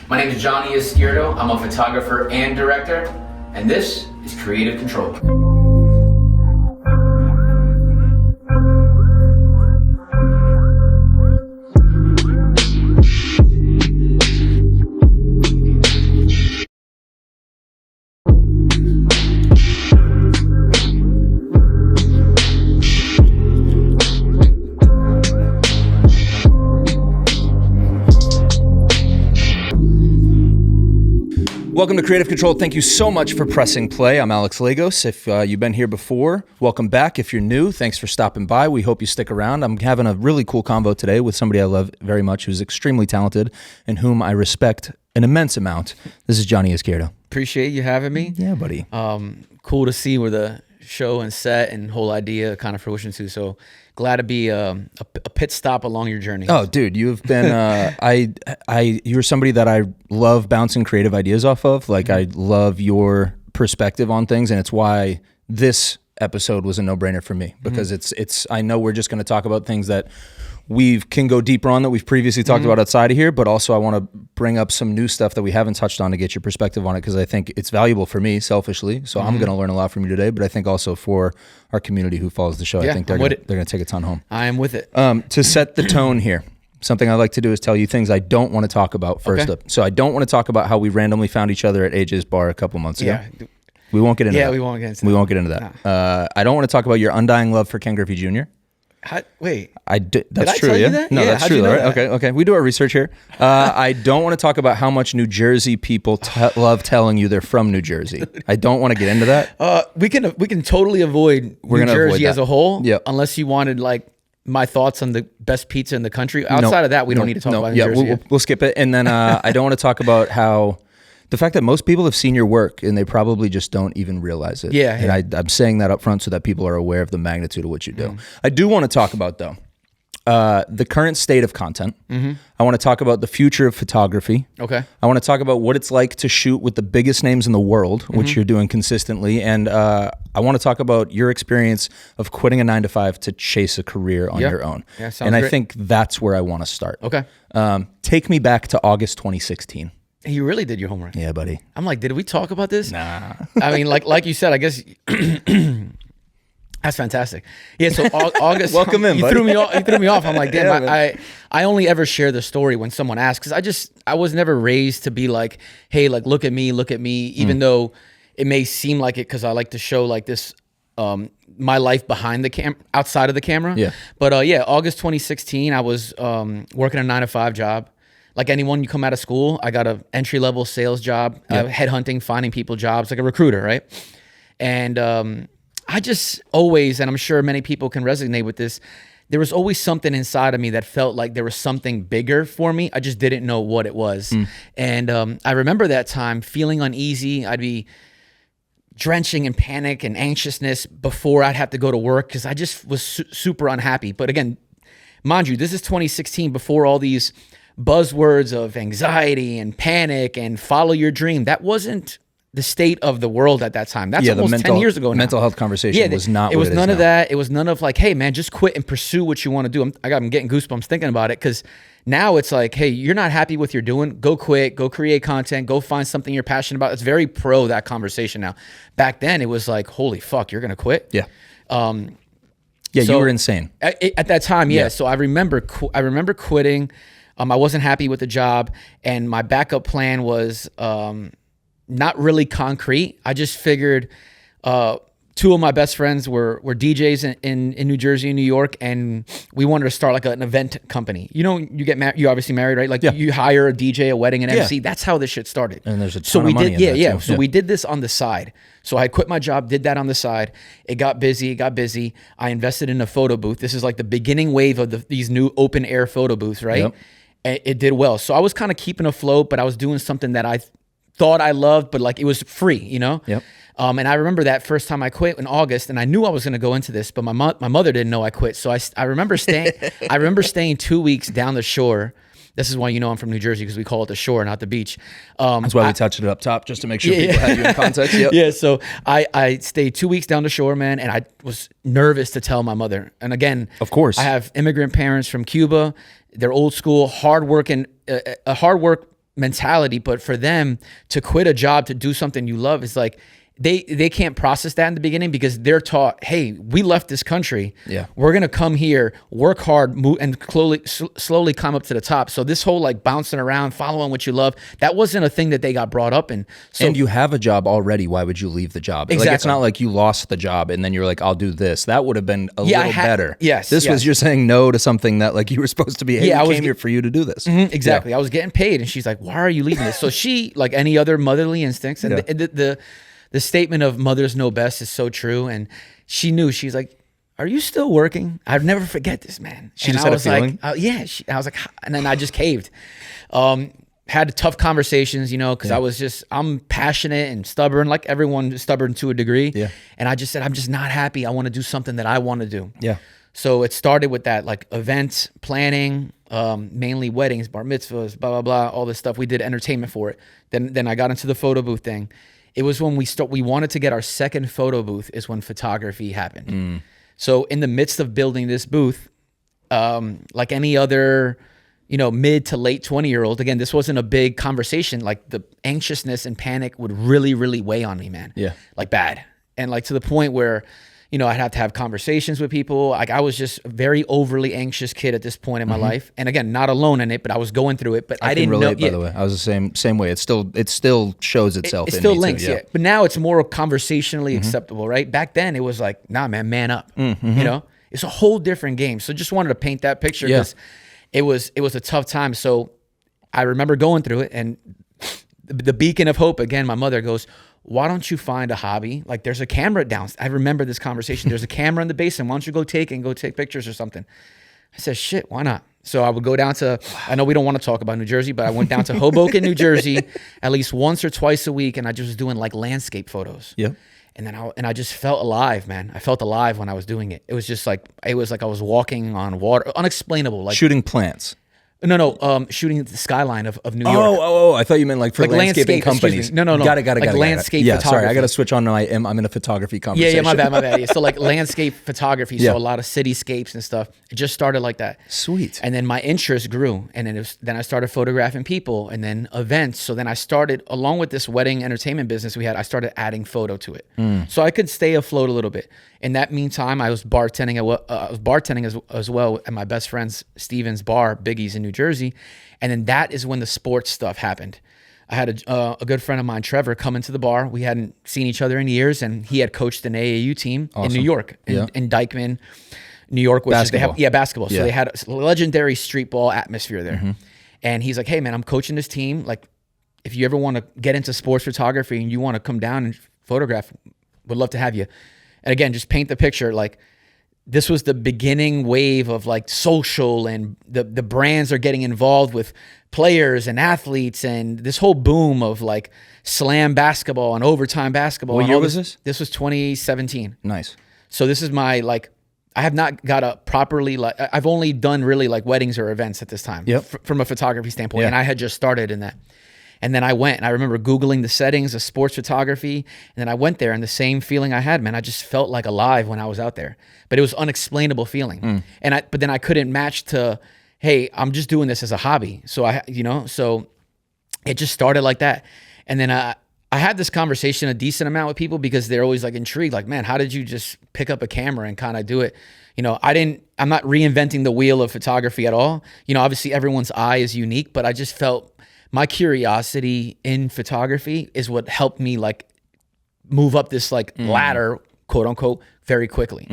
My name is Johnnie Izquierdo. I'm a photographer and director, and this is Creative Control. Welcome to Creative Control. Thank you so much for pressing play. I'm Alex Lagos. If you've been here before, welcome back. If you're new, thanks for stopping by. We hope you stick around. I'm having a really cool convo today with somebody I love very much, who's extremely talented and whom I respect an immense amount. This is Johnnie Izquierdo. Appreciate you having me. Yeah, buddy. Cool to see where the show and set and whole idea kind of fruition to. So glad to be a pit stop along your journey. Oh, dude, you've been you're somebody that I love bouncing creative ideas off of. Like, I love your perspective on things, and it's why this episode was a no-brainer for me, because it's I know we're just going to talk about things that we can go deeper on that we've previously talked about outside of here, but also I want to bring up some new stuff that we haven't touched on to get your perspective on it, because I think it's valuable for me selfishly. So I'm going to learn a lot from you today, but I think also for our community who follows the show, I think they're going to take a ton home. I am with it. To set the tone here, something I like to do is tell you things I don't want to talk about first up. So I don't want to talk about how we randomly found each other at AJ's bar a couple months ago. Yeah. We won't get into that. We won't get into that. We won't get into that. I don't want to talk about your undying love for Ken Griffey Jr. Wait. That's true, tell yeah? you that? No, Yeah, that's how'd true, you know right? that? Okay. We do our research here. I don't want to talk about how much New Jersey people love telling you they're from New Jersey. I don't want to get into that. We can totally avoid New Jersey as a whole, unless you wanted like my thoughts on the best pizza in the country. Outside of that, we don't need to talk about New Jersey. We'll skip it. And then I don't want to talk about how the fact that most people have seen your work and they probably just don't even realize it. Yeah. And I'm saying that up front so that people are aware of the magnitude of what you do. I do want to talk about, though, the current state of content. I want to talk about the future of photography. Okay. I want to talk about what it's like to shoot with the biggest names in the world, which you're doing consistently. And I want to talk about your experience of quitting a 9-to-5 to chase a career on your own. Yeah, sounds and I great. think that's where I want to start. Okay. Take me back to August 2016. You really did your homework. Yeah, buddy. I'm like, did we talk about this? Nah. I mean, like you said, I guess that's fantastic. Yeah. So August. Welcome in, you buddy. threw me off. I'm like, damn. Yeah, I only ever share the story when someone asks, because I was never raised to be like, hey, like look at me, even though it may seem like it, because I like to show like this. My life behind the outside of the camera. Yeah. But August 2016, I was working a 9-to-5 job. Like anyone, you come out of school, I got an entry-level sales job, headhunting, finding people jobs, like a recruiter, right? And I just always, and I'm sure many people can resonate with this, there was always something inside of me that felt like there was something bigger for me. I just didn't know what it was. And I remember that time feeling uneasy. I'd be drenching in panic and anxiousness before I'd have to go to work, because I just was super unhappy. But again, mind you, this is 2016, before all these buzzwords of anxiety and panic and follow your dream. That wasn't the state of the world at that time. That's almost 10 years ago now. Mental health conversation was not it what was it is none of now. that. It was none of like, hey man, just quit and pursue what you want to do. I'm getting goosebumps thinking about it, because now it's like, hey, you're not happy with what you're doing, go quit, go create content, go find something you're passionate about. It's very pro that conversation now. Back then it was like, holy fuck, you're gonna quit? Yeah. So You were insane. At that time, yeah. So I remember quitting. I wasn't happy with the job, and my backup plan was not really concrete. I just figured two of my best friends were DJs in New Jersey and New York, and we wanted to start like an event company. You know, you get married, you obviously married, right? Like you hire a DJ, a wedding, an MC. That's how this shit started. And there's a ton of money in that too. So we did this on the side. So I quit my job, did that on the side. It got busy. I invested in a photo booth. This is like the beginning wave of these new open air photo booths, right? Yep. It did well. So I was kind of keeping afloat, but I was doing something that I thought I loved, but like it was free, you know? Yep. And I remember that first time I quit in August, and I knew I was going to go into this, but my mother didn't know I quit. So I remember staying 2 weeks down the shore. This is why you know I'm from New Jersey, because we call it the shore, not the beach. That's why we touched it up top, just to make sure people had you in context. Yep. Yeah, so I stayed 2 weeks down the shore, man, and I was nervous to tell my mother. And again, of course, I have immigrant parents from Cuba. They're old school, hard work mentality, but for them to quit a job to do something you love is like, they can't process that in the beginning because they're taught, hey, we left this country. Yeah. We're going to come here, work hard, move, and slowly climb up to the top. So this whole like bouncing around, following what you love, that wasn't a thing that they got brought up in. So, and you have a job already. Why would you leave the job? Exactly. Like, it's not like you lost the job and then you're like, I'll do this. That would have been a little better. Yes. This was you're saying no to something that like you were supposed to be, hey, I came here for you to do this. Exactly. I was getting paid. And she's like, why are you leaving this? So she, like any other motherly instincts, and the statement of mothers know best is so true. And she knew, she's like, are you still working? I'd never forget this, man. She just had a feeling? Like, yeah. I was like, and then I just caved. Had tough conversations, you know, because I'm passionate and stubborn, like everyone is stubborn to a degree. Yeah. And I just said, I'm just not happy. I want to do something that I want to do. Yeah. So it started with that, like event planning, mainly weddings, bar mitzvahs, blah, blah, blah, all this stuff. We did entertainment for it. Then I got into the photo booth thing. It was when we wanted to get our second photo booth is when photography happened. So in the midst of building this booth, like any other, you know, mid to late 20-year-old, again, this wasn't a big conversation. Like the anxiousness and panic would really, really weigh on me, man. Yeah. Like bad. And like to the point where, you know, I'd have to have conversations with people. Like I was just a very overly anxious kid at this point in my life. And again, not alone in it, but I was going through it. But I didn't relate, by the way. I was the same way. It still shows itself. It still links, yeah. But now it's more conversationally acceptable, right? Back then it was like, nah, man up. You know, it's a whole different game. So just wanted to paint that picture because it was a tough time. So I remember going through it, and the beacon of hope again. My mother goes, why don't you find a hobby? Like there's a camera down. I remember this conversation. There's a camera in the basement. Why don't you go take pictures or something? I said, shit, why not? So I would go down to, I know we don't want to talk about New Jersey, but I went down to Hoboken, New Jersey, at least once or twice a week. And I just was doing like landscape photos. Yeah. And then I just felt alive, man. I felt alive when I was doing it. It was just like, I was walking on water, unexplainable. Like shooting plants. No, shooting the skyline of New York. Oh, I thought you meant like for like landscaping companies. No. Got it. Landscape yeah, photography. sorry, I got to switch on. I'm in a photography conversation. Yeah, my bad. Yeah, so like landscape photography, so a lot of cityscapes and stuff. It just started like that. Sweet. And then my interest grew, and then I started photographing people, and then events. So then I started, along with this wedding entertainment business we had, I started adding photo to it, so I could stay afloat a little bit. In that meantime, I was bartending. As well at my best friend's Steven's bar, Biggie's in New Jersey. And then that is when the sports stuff happened. I had a good friend of mine, Trevor, come into the bar. We hadn't seen each other in years, and he had coached an AAU team in New York, in Dyckman, New York. Which basketball. Basketball. So they had a legendary street ball atmosphere there. And he's like, hey, man, I'm coaching this team. Like, if you ever want to get into sports photography and you want to come down and photograph, would love to have you. And again, just paint the picture, like, this was the beginning wave of like social, and the brands are getting involved with players and athletes, and this whole boom of like slam basketball and overtime basketball. What year was this? This was 2017. Nice. So this is my, like, I have not got a properly, like, I've only done really like weddings or events at this time from a photography standpoint. And I had just started in that. And then I went, and I remember Googling the settings of sports photography. And then I went there, and the same feeling I had, man, I just felt like alive when I was out there. But it was unexplainable feeling. But then I couldn't match to, hey, I'm just doing this as a hobby. So so it just started like that. And then I had this conversation a decent amount with people, because they're always like intrigued, like, man, how did you just pick up a camera and kind of do it? You know, I'm not reinventing the wheel of photography at all. You know, obviously everyone's eye is unique, but I just felt my curiosity in photography is what helped me like move up this like ladder, quote unquote, very quickly.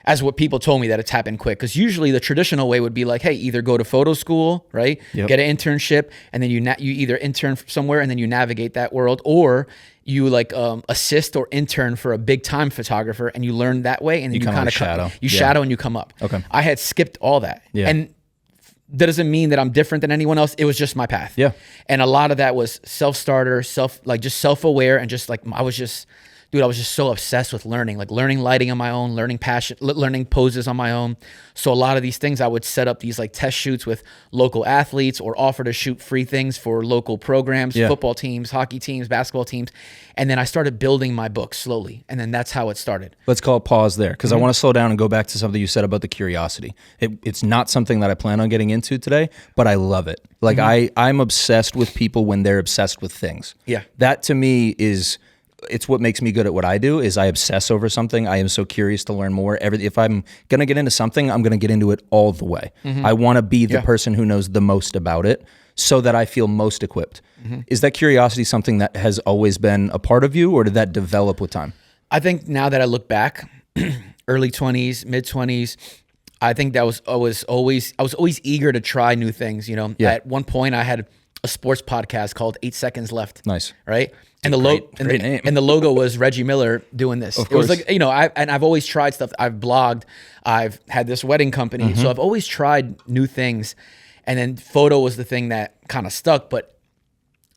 As what people told me, that it's happened quick. Because usually the traditional way would be like, hey, either go to photo school, right? Get an internship, and then you either intern somewhere and then you navigate that world, or you like assist or intern for a big time photographer and you learn that way, and then you kind of shadow. Shadow and you come up. Okay. I had skipped all that. And that doesn't mean that I'm different than anyone else. It was just my path. And a lot of that was self-starter, just self-aware, and just like I was just dude, I was just so obsessed with learning lighting on my own, learning poses on my own. So a lot of these things, I would set up these like test shoots with local athletes or offer to shoot free things for local programs, football teams, hockey teams, basketball teams. And then I started building my book slowly. And then that's how it started. Let's call it pause there, because I want to slow down and go back to something you said about the curiosity. It's not something that I plan on getting into today, but I love it. Like I'm obsessed with people when they're obsessed with things. Yeah. That to me it's what makes me good at what I do. Is I obsess over something. I am so curious to learn more. If I'm going to get into something, I'm going to get into it all the way. I want to be the person who knows the most about it so that I feel most equipped. Is that curiosity something that has always been a part of you, or did that develop with time? I think now that I look back, early 20s, mid 20s, I think that I was always eager to try new things. At one point I had a sports podcast called 8 Seconds Left. Nice. Right. And great name. And the logo was Reggie Miller doing this. Of course. It was like, I've always tried stuff. I've blogged. I've had this wedding company. So I've always tried new things. And then photo was the thing that kind of stuck. But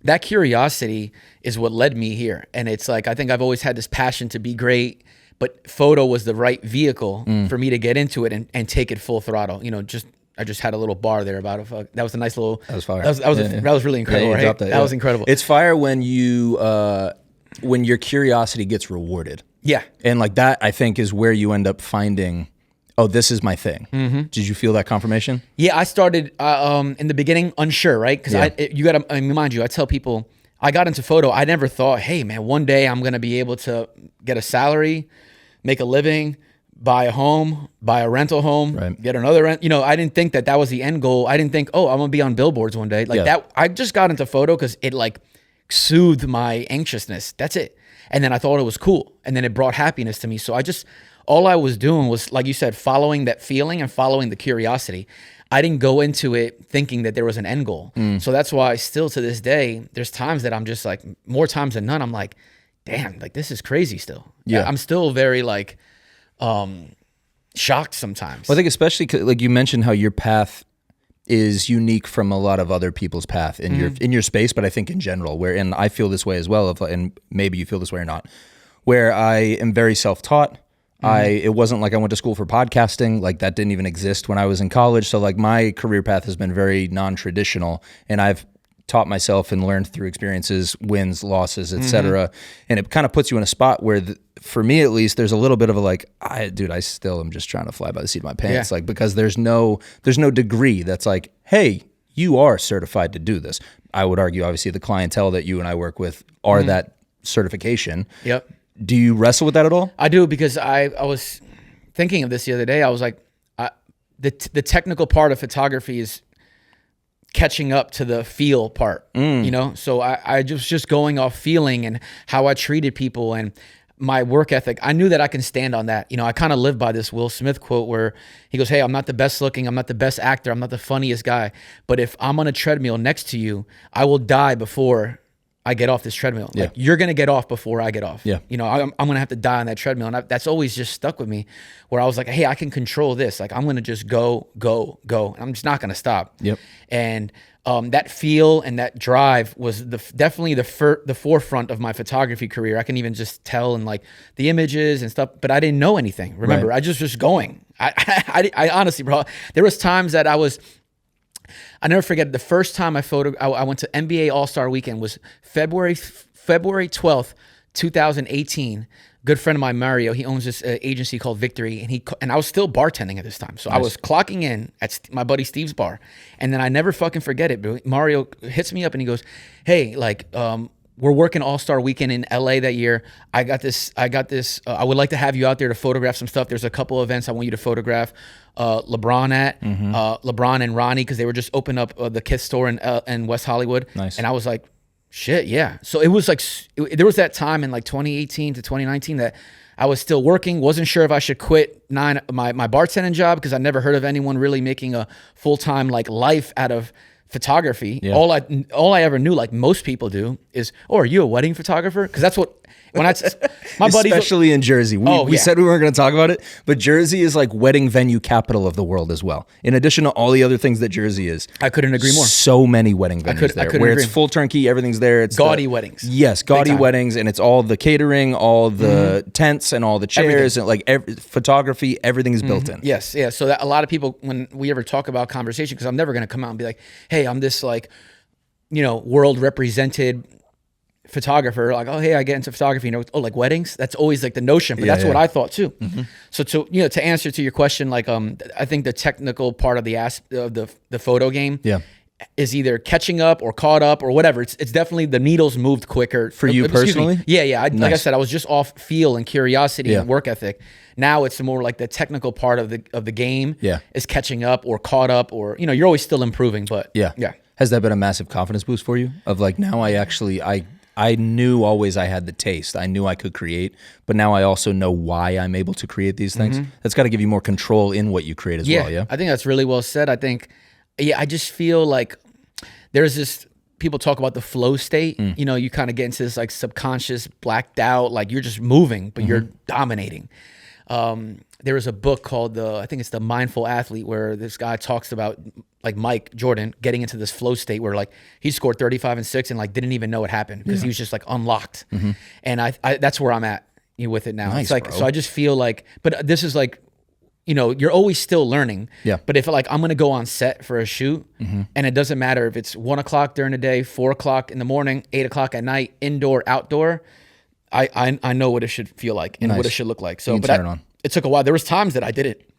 that curiosity is what led me here. And it's like, I think I've always had this passion to be great, but photo was the right vehicle for me to get into it and take it full throttle. I just had a little bar there about it. That was a nice little. That was fire. That was really incredible. Right? That was incredible. It's fire when when your curiosity gets rewarded. Yeah. And like that, I think, is where you end up finding, oh, this is my thing. Did you feel that confirmation? Yeah, I started in the beginning unsure, right? Because you got to mind you. I tell people I got into photo. I never thought, hey man, one day I'm gonna be able to get a salary, make a living, buy a home, buy a rental home, get another rent. I didn't think that was the end goal. I didn't think, oh, I'm gonna be on billboards one day. That I just got into photo because it like soothed my anxiousness. That's it. And then I thought it was cool. And then it brought happiness to me. So all I was doing was, like you said, following that feeling and following the curiosity. I didn't go into it thinking that there was an end goal. So that's why still to this day, there's times that I'm just like, more times than none, I'm like, damn, like this is crazy still. Yeah. I'm still very like, shocked sometimes. Well, I think especially like you mentioned how your path is unique from a lot of other people's path in your space, but I think in general, and I feel this way as well, and maybe you feel this way or not, where I am very self-taught. It wasn't like I went to school for podcasting, like that didn't even exist when I was in college. So like my career path has been very non-traditional, and I've taught myself and learned through experiences, wins, losses, etc. And it kind of puts you in a spot where, for me at least, there's a little bit of a like, I still am just trying to fly by the seat of my pants, like because there's no degree that's like, hey, you are certified to do this. I would argue, obviously, the clientele that you and I work with are that certification. Yep. Do you wrestle with that at all? I do, because I was thinking of this the other day. I was like, the technical part of photography is catching up to the feel part, So I just going off feeling and how I treated people and my work ethic. I knew that I can stand on that. I kind of live by this Will Smith quote where he goes, hey, I'm not the best looking, I'm not the best actor, I'm not the funniest guy, but if I'm on a treadmill next to you, I will die before I get off this treadmill. Like you're going to get off before I get off. Yeah. I'm going to have to die on that treadmill. And that's always just stuck with me, where I was like, hey, I can control this. Like I'm going to just go. And I'm just not going to stop. Yep. And that feel and that drive was definitely the forefront of my photography career. I can even just tell in like the images and stuff, but I didn't know anything. Remember, I just going. I honestly, bro, there was times that I never forget the first time I went to NBA All-Star Weekend was February 12th, 2018. Good friend of mine, Mario, he owns this agency called Victory, and I was still bartending at this time. So nice. I was clocking in at my buddy Steve's bar, and then I never fucking forget it, bro. Mario hits me up and he goes, hey, like, we're working All-Star Weekend in LA that year. I got this. I would like to have you out there to photograph some stuff. There's a couple events I want you to photograph. LeBron LeBron and Ronnie, because they were just opening up the Kith store in West Hollywood. Nice. And I was like, shit, yeah. So it was like, there was that time in like 2018 to 2019 that I was still working, wasn't sure if I should quit my bartending job, because I never heard of anyone really making a full-time like life out of photography. Yeah. All I ever knew, like most people do, is, oh, are you a wedding photographer? Because that's what when my buddies, especially in Jersey. We said we weren't going to talk about it, but Jersey is like wedding venue capital of the world as well. In addition to all the other things that Jersey is, I couldn't agree more. So many wedding venues there, where it's full turnkey, everything's there. It's gaudy weddings. Yes, gaudy weddings, and it's all the catering, all the tents, and all the chairs, and like photography. Everything is built in. Yes, yeah. So that a lot of people, when we ever talk about conversation, because I'm never going to come out and be like, hey, I'm this like, world represented photographer, like, oh, hey, I get into photography, like weddings. That's always like the notion, but that's what I thought too. So to answer to your question, like, I think the technical part of the photo game, is either catching up or caught up or whatever. It's definitely the needles moved quicker for you personally. Yeah. Like I said, I was just off feel and curiosity and work ethic. Now it's more like the technical part of the game is catching up or caught up, or you're always still improving. But yeah. Has that been a massive confidence boost for you? Of like, now I knew always I had the taste. I knew I could create, but now I also know why I'm able to create these things. That's got to give you more control in what you create as well. Yeah, I think that's really well said. I think, I just feel like there's this, people talk about the flow state. You kind of get into this like subconscious blacked out, like you're just moving, but you're dominating. There was a book called I think it's The Mindful Athlete, where this guy talks about like Mike Jordan getting into this flow state where like he scored 35 and 6 and like didn't even know it happened because he was just like unlocked. And I that's where I'm at with it now. Nice, it's like, bro. so I just feel like, but this is like, you're always still learning. Yeah. But if like I'm gonna go on set for a shoot, and it doesn't matter if it's 1 o'clock during the day, 4 o'clock in the morning, 8 o'clock at night, indoor, outdoor, I know what it should feel like and what it should look like. So, but turn it on. It took a while. There was times that I did it,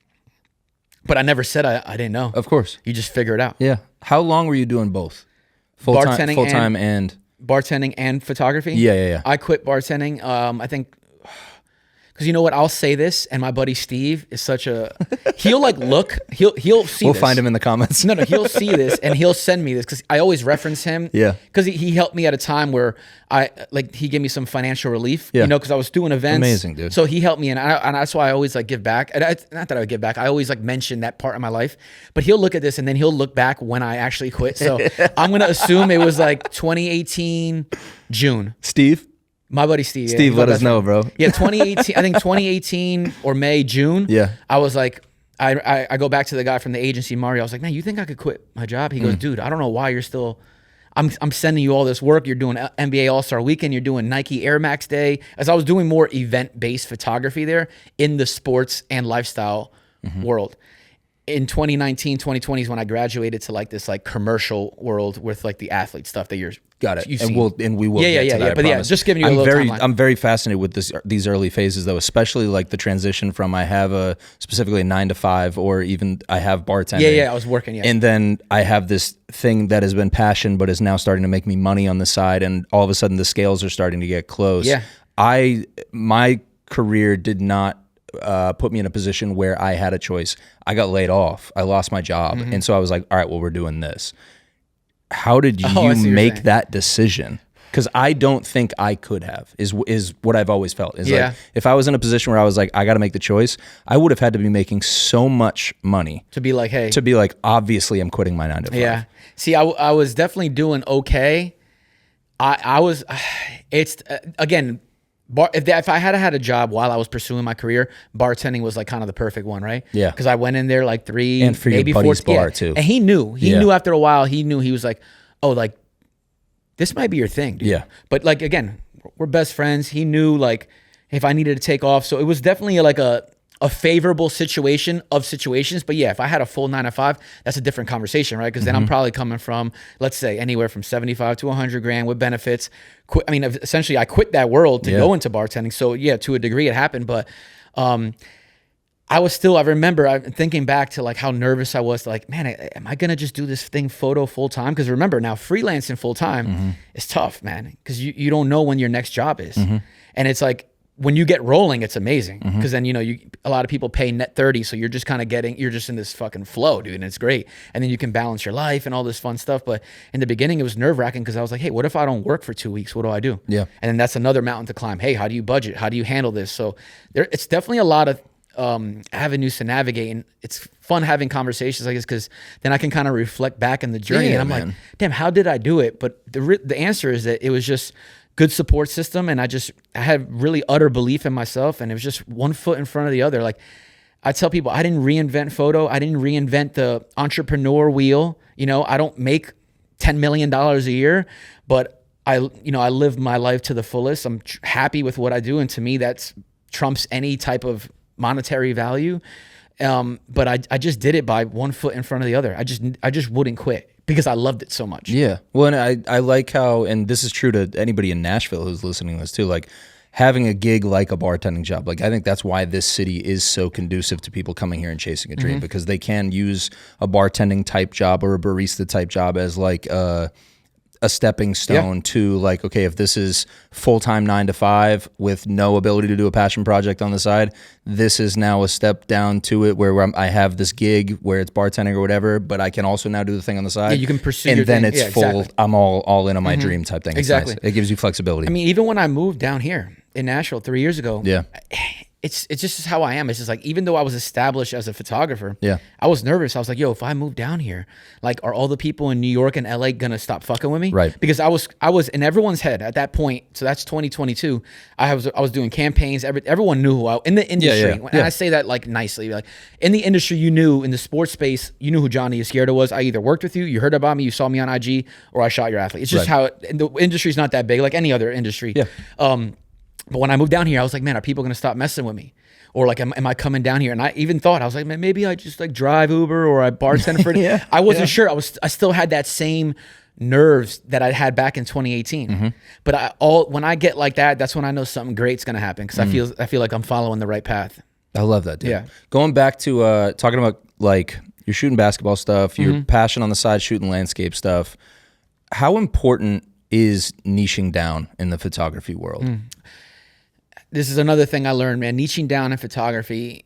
but I never said I didn't know. Of course, you just figure it out. Yeah. How long were you doing both? Full time and bartending and photography. Yeah. I quit bartending. I think. Because you know what, I'll say this, and my buddy Steve is such a, he'll like look, he'll see We'll this. find him in the comments. No, he'll see this and he'll send me this because I always reference him. Yeah. Because he helped me at a time where he gave me some financial relief, because I was doing events. Amazing, dude. So he helped me, and that's why I always like give back. And not that I would give back, I always like mention that part of my life. But he'll look at this and then he'll look back when I actually quit. So I'm going to assume it was like 2018, June. Steve? My buddy Steve. Steve, let us know, bro. Yeah, 2018. I think 2018 or May, June. Yeah. I was like, I go back to the guy from the agency, Mario. I was like, man, you think I could quit my job? He goes, dude, I don't know why you're still. I'm sending you all this work. You're doing NBA All-Star Weekend. You're doing Nike Air Max Day. As I was doing more event-based photography there in the sports and lifestyle world. In 2019, 2020 is when I graduated to like this like commercial world with like the athlete stuff that you're. Got it. You've and seen. we will get to that, I but promise. Just giving you a little timeline. I'm very fascinated with these early phases though, especially like the transition from I have specifically a 9 to 5 or even I have bartending. Yeah, I was working. Yeah. And then I have this thing that has been passion, but is now starting to make me money on the side. And all of a sudden the scales are starting to get close. Yeah. My career did not put me in a position where I had a choice. I got laid off. I lost my job. And so I was like, all right, well, we're doing this. How did you make that decision? Because I don't think I could have, is what I've always felt. Is like, if I was in a position where I was like, I got to make the choice, I would have had to be making so much money. To be like, hey. To be like, obviously I'm quitting my 9 to 5. Yeah. See, I was definitely doing okay. I was, again, if I had a job while I was pursuing my career, bartending was like kind of the perfect one, right? Yeah. Because I went in there like 3, and for maybe your buddy's 4 bar too. And he knew after a while, he was like, oh, like this might be your thing, dude. Yeah. But like, again, we're best friends. He knew like if I needed to take off. So it was definitely like a favorable situation of situations. But yeah, if I had a full 9 to 5, that's a different conversation, right? Because then I'm probably coming from, let's say, anywhere from 75 to 100 grand with benefits. Essentially, I quit that world to go into bartending. So yeah, to a degree, it happened. But I remember thinking back to like how nervous I was. Like, man, am I gonna just do this thing photo full time? Because remember now, freelancing full time is tough, man. Because you don't know when your next job is, and it's like. When you get rolling, it's amazing because then a lot of people pay net 30, so you're just kind of you're just in this fucking flow, dude, and it's great. And then you can balance your life and all this fun stuff. But in the beginning, it was nerve wracking because I was like, hey, what if I don't work for 2 weeks? What do I do? Yeah. And then that's another mountain to climb. Hey, how do you budget? How do you handle this? So it's definitely a lot avenues to navigate, and it's fun having conversations like this because then I can kind of reflect back in the journey, Yeah, and I'm man. like, damn, how did I do it? But the answer is that it was just good support system, and I had really utter belief in myself, and it was just one foot in front of the other. Like I tell people, I didn't reinvent photo, I didn't reinvent the entrepreneur wheel. You know, I don't make $10 million a year, but I live my life to the fullest. I'm happy with what I do, and to me, that's trumps any type of monetary value. But I just did it by one foot in front of the other. I just wouldn't quit because I loved it so much. Yeah. Well, and I like how, and this is true to anybody in Nashville who's listening to this too, like having a gig like a bartending job. Like I think that's why this city is so conducive to people coming here and chasing a dream, because they can use a bartending type job or a barista type job as like a stepping stone to like, okay, if this is full-time 9 to 5 with no ability to do a passion project on the side, this is now a step down to it where I have this gig where it's bartending or whatever, but I can also now do the thing on the side. Yeah, you can pursue and your then thing. it's Yeah, full, exactly. I'm all in on my dream type thing. It's Exactly. nice. It gives you flexibility. I mean, even when I moved down here in Nashville 3 years ago, yeah. it's just how I am. It's just like, even though I was established as a photographer, Yeah. I was nervous. I was like, yo, if I move down here, like, are all the people in New York and LA gonna stop fucking with me? Right. Because I was in everyone's head at that point. So that's 2022. I was doing campaigns. Everyone knew who I in the industry. yeah. And I say that like nicely. Like in the industry, you knew, in the sports space, you knew who Johnnie Izquierdo was. I either worked with you, you heard about me, you saw me on IG, or I shot your athlete. It's just how the industry's not that big, like any other industry. Yeah. But when I moved down here, I was like, man, are people gonna stop messing with me? Or like, am I coming down here? And I even thought, I was like, man, maybe I just like drive Uber or I bartend for it. I wasn't sure. I still had that same nerves that I had back in 2018. But when I get like that, that's when I know something great's gonna happen, because I feel like I'm following the right path. I love that, dude. Yeah. Going back to talking about like you're shooting basketball stuff, your passion on the side, shooting landscape stuff. How important is niching down in the photography world? This is another thing I learned, man. Niching down in photography.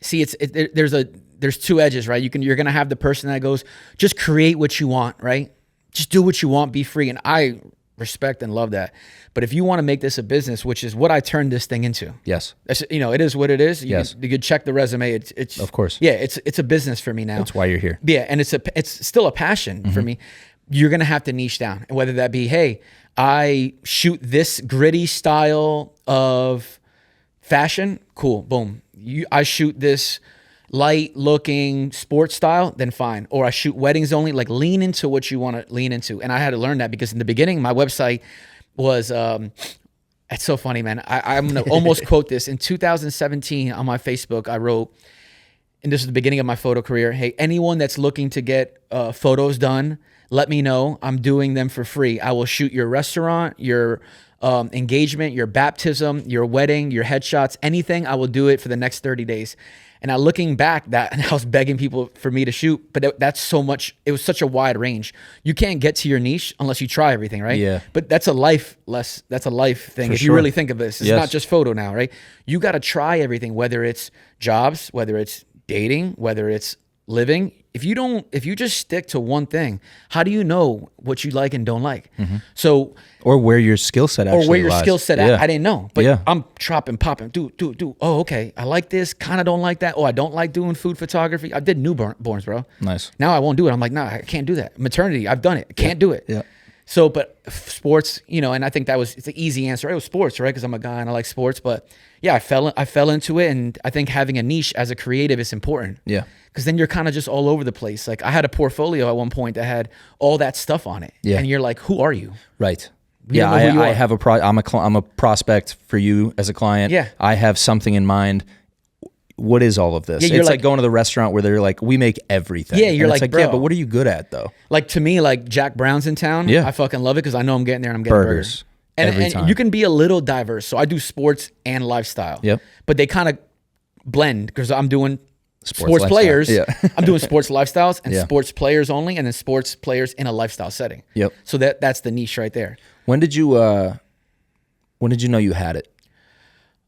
See, there's two edges, right? You're gonna have the person that goes, just create what you want, right? Just do what you want, be free. And I respect and love that. But if you want to make this a business, which is what I turned this thing into. Yes. It is what it is. You could check the resume. It's of course. Yeah, it's a business for me now. That's why you're here. Yeah, and it's still a passion for me. You're gonna have to niche down, and whether that be, hey, I shoot this gritty style of fashion, cool, boom. I shoot this light looking sports style, then fine. Or I shoot weddings only. Like, lean into what you want to lean into. And I had to learn that, because in the beginning, my website was it's so funny, man. I'm gonna almost quote this. In 2017 on my Facebook, I wrote, and this is the beginning of my photo career, hey, anyone that's looking to get photos done, let me know. I'm doing them for free. I will shoot your restaurant, your engagement, your baptism, your wedding, your headshots, anything. I will do it for the next 30 days. And now looking back, and I was begging people for me to shoot, but that's so much. It was such a wide range. You can't get to your niche unless you try everything, right? Yeah. But that's a life thing. For If sure. you really think of this, it's Yes. not just photo now, right? You got to try everything, whether it's jobs, whether it's dating, whether it's living. If you just stick to one thing, how do you know what you like and don't like? So, Or where your skill set actually or where your lies. skill set Yeah. at, I didn't know. But Yeah. I'm chopping, popping, do. Oh, okay. I like this, kind of don't like that. Oh, I don't like doing food photography. I did newborns, bro. Nice. Now I won't do it. I'm like, nah, I can't do that. Maternity, I've done it. I can't do it. Yeah. So, but sports, and I think it's an easy answer. It was sports, right? Because I'm a guy and I like sports. But yeah, I fell into it, and I think having a niche as a creative is important. Yeah. Because then you're kind of just all over the place. Like, I had a portfolio at one point that had all that stuff on it. Yeah. And you're like, who are you? Right. You Yeah, don't know who you I are. have I'm a prospect for you as a client. Yeah. I have something in mind. What is all of this? Yeah, you're it's like like going to the restaurant where they're like, we make everything. Yeah, you're And it's like, yeah, bro. but what are you good at though? Like, to me, like, Jack Brown's in town. Yeah. I fucking love it because I know I'm getting there and I'm getting Burgers. burgers. Every And time. you can be a little diverse. So I do sports and lifestyle. Yep. But they kind of blend, because I'm doing sports lifestyle. players. Yeah. I'm doing sports lifestyles and Yeah. sports players only, and then sports players in a lifestyle setting. Yep. So that's the niche right there. When did you know you had it?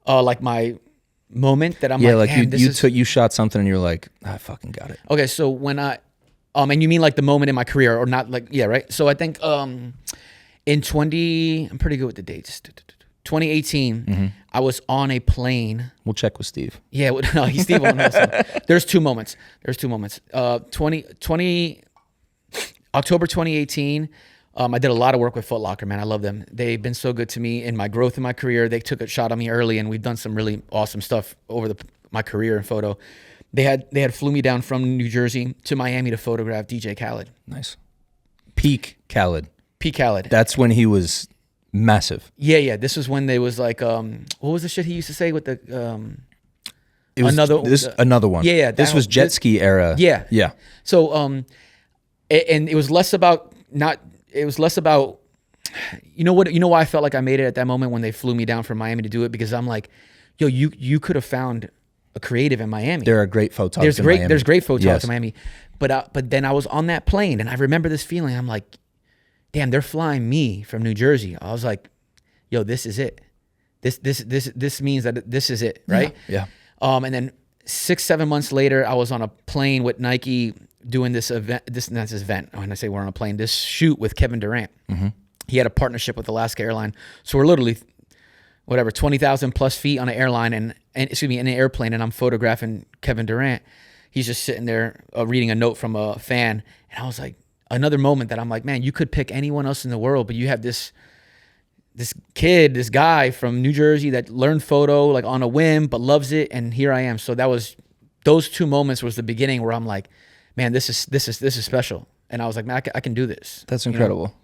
Like my moment that I'm Yeah, like, like "Damn, this is-" you shot something and you're like, I fucking got it. Okay, so when and you mean like the moment in my career, or not? Like, yeah, right. So I think I'm pretty good with the dates. 2018, I was on a plane. We'll check with Steve. Yeah, no, Steve won't know. So there's two moments. October 2018, I did a lot of work with Foot Locker, man. I love them. They've been so good to me in my growth in my career. They took a shot on me early, and we've done some really awesome stuff over my career in photo. They had flew me down from New Jersey to Miami to photograph DJ Khaled. Nice. Peak Khaled. P. Khaled. That's when he was massive. Yeah. This was when they was like, what was the shit he used to say with the It was another one. Yeah. This was jet ski era. Yeah. Yeah. So and it was less about you know why I felt like I made it at that moment when they flew me down from Miami to do it, because I'm like, yo, you could have found a creative in Miami. There are great photographers in Miami. There's great photographers in Miami. But then I was on that plane and I remember this feeling. I'm like, damn, they're flying me from New Jersey. I was like, yo, this is it. This means that this is it, right? Yeah. And then 6-7 months later, I was on a plane with Nike doing this event. When I say we're on a plane, this shoot with Kevin Durant. He had a partnership with Alaska Airline. So we're literally 20,000 plus feet on an airline in an airplane, and I'm photographing Kevin Durant. He's just sitting there reading a note from a fan. And I was like, another moment that I'm like, man, you could pick anyone else in the world, but you have this guy from New Jersey that learned photo like on a whim, but loves it. And here I am. So those two moments was the beginning where I'm like, man, this is special. And I was like, man, I can do this. That's incredible. You know?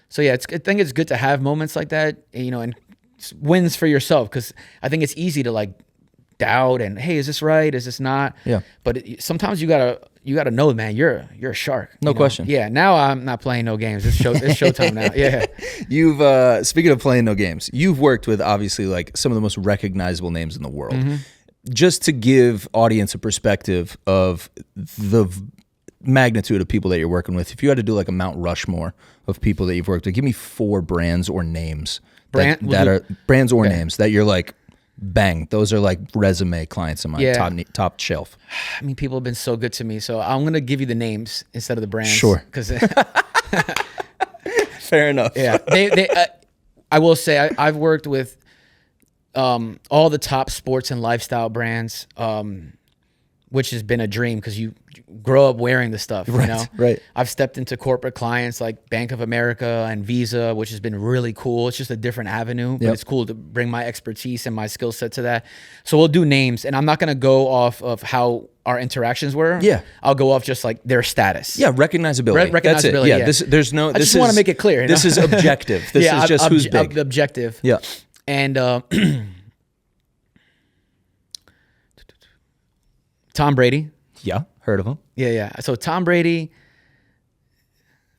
So yeah, I think it's good to have moments like that, you know, and wins for yourself. Cause I think it's easy to like doubt and, hey, is this right? Is this not? Yeah. But sometimes you gotta know, man, you're a shark. No question. Yeah. Now I'm not playing no games. It's showtime now. Yeah. You've, speaking of playing no games, you've worked with obviously like some of the most recognizable names in the world. Just to give audience a perspective of the magnitude of people that you're working with, if you had to do like a Mount Rushmore of people that you've worked with, give me 4 brands or names names that you're like, bang, those are like resume clients of mine, top shelf. I mean, people have been so good to me, so I'm gonna give you the names instead of the brands. Sure. Because fair enough. Yeah, I will say I've worked with all the top sports and lifestyle brands, which has been a dream because you grow up wearing the stuff, you know? Right. I've stepped into corporate clients like Bank of America and Visa, which has been really cool. It's just a different avenue, but it's cool to bring my expertise and my skill set to that. So we'll do names, and I'm not going to go off of how our interactions were. Yeah. I'll go off just like their status. Yeah, recognizability. That's it. Yeah, I just want to make it clear. This is objective. This is just who's big. Objective. Yeah. And Tom Brady. Yeah, heard of him. Yeah. So Tom Brady,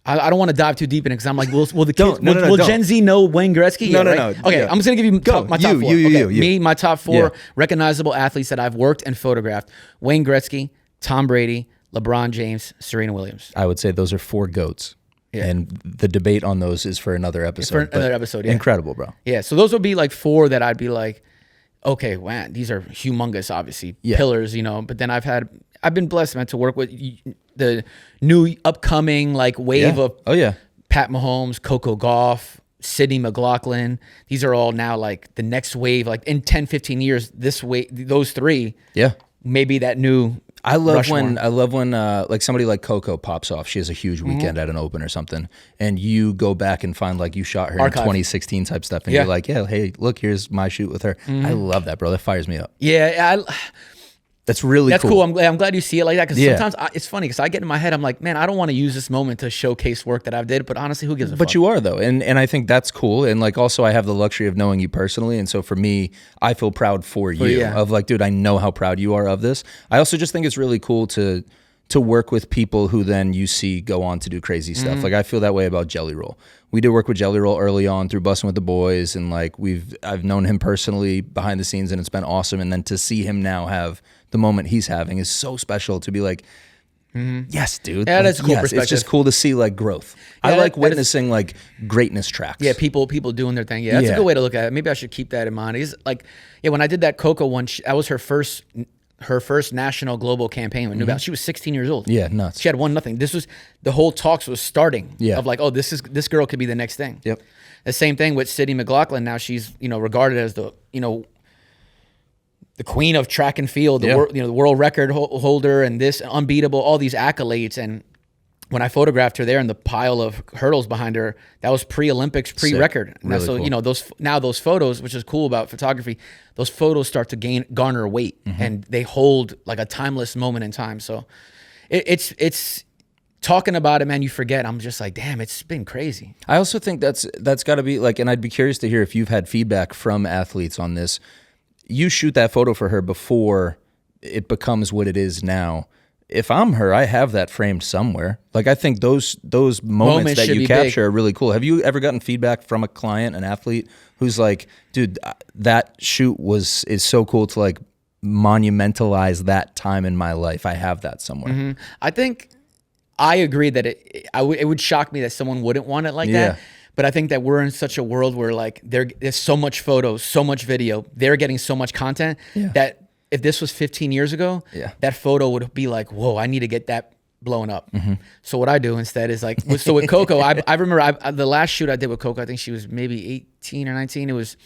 I don't want to dive too deep in it because I'm like, will the kids, will Gen Z know Wayne Gretzky? No. Okay, yeah. I'm just gonna give you my top 4. Me, my top 4 recognizable athletes that I've worked and photographed: Wayne Gretzky, Tom Brady, LeBron James, Serena Williams. I would say those are 4 GOATs. Yeah. And the debate on those is for another episode. Yeah. Incredible, bro. Yeah. So those would be like 4 that I'd be like, okay, wow, these are humongous, obviously, pillars, you know. But then I've been blessed, man, to work with the new upcoming like wave of Pat Mahomes, Coco Gauff, Sidney McLaughlin. These are all now like the next wave. Like in 10, 15 years, those 3, maybe that new. I love when like somebody like Coco pops off. She has a huge weekend at an open or something, and you go back and find like you shot her in 2016 type stuff, and you're like, yeah, hey, look, here's my shoot with her. I love that, bro. That fires me up. Yeah, that's really cool. I'm glad you see it like that, because sometimes it's funny because I get in my head, I'm like, man, I don't want to use this moment to showcase work that I've did, but honestly, who gives a fuck? But you are though, and I think that's cool, and like also I have the luxury of knowing you personally, and so for me, I feel proud for you of like, dude, I know how proud you are of this. I also just think it's really cool to work with people who then you see go on to do crazy stuff. Like I feel that way about Jelly Roll. We did work with Jelly Roll early on through Bussin With The Boys, and like I've known him personally behind the scenes, and it's been awesome. And then to see him now have the moment he's having is so special. To be like, yes, dude. Yeah, that's a cool perspective. It's just cool to see like growth. I like witnessing like greatness tracks. Yeah, people doing their thing. Yeah, that's a good way to look at it. Maybe I should keep that in mind. It's like, when I did that Coco one, that was her first national global campaign with New Balance. She was 16 years old. Yeah, nuts. She had won nothing. This was the whole talks was starting. Yeah. Of like, oh, this girl could be the next thing. Yep. The same thing with Sydney McLaughlin. Now she's, regarded as the, the queen of track and field, the world record holder, and this unbeatable, all these accolades. And when I photographed her there in the pile of hurdles behind her, that was pre-Olympics, pre-record. Really so cool. those photos, which is cool about photography, those photos start to garner weight, and they hold like a timeless moment in time. So it's talking about it, man. You forget. I'm just like, damn, it's been crazy. I also think that's got to be like, and I'd be curious to hear if you've had feedback from athletes on this. You shoot that photo for her before it becomes what it is now. If I'm her, I have that framed somewhere. Like, I think those moments that you capture are really cool. Have you ever gotten feedback from a client, an athlete, who's like, dude, that shoot is so cool to like monumentalize that time in my life. I have that somewhere. I think I agree that it would shock me that someone wouldn't want it like that. But I think that we're in such a world where like there's so much photos, so much video, they're getting so much content that if this was 15 years ago, that photo would be like, whoa, I need to get that blown up. So what I do instead is like, so with Coco, I remember the last shoot I did with Coco, I think she was maybe 18 or 19. It was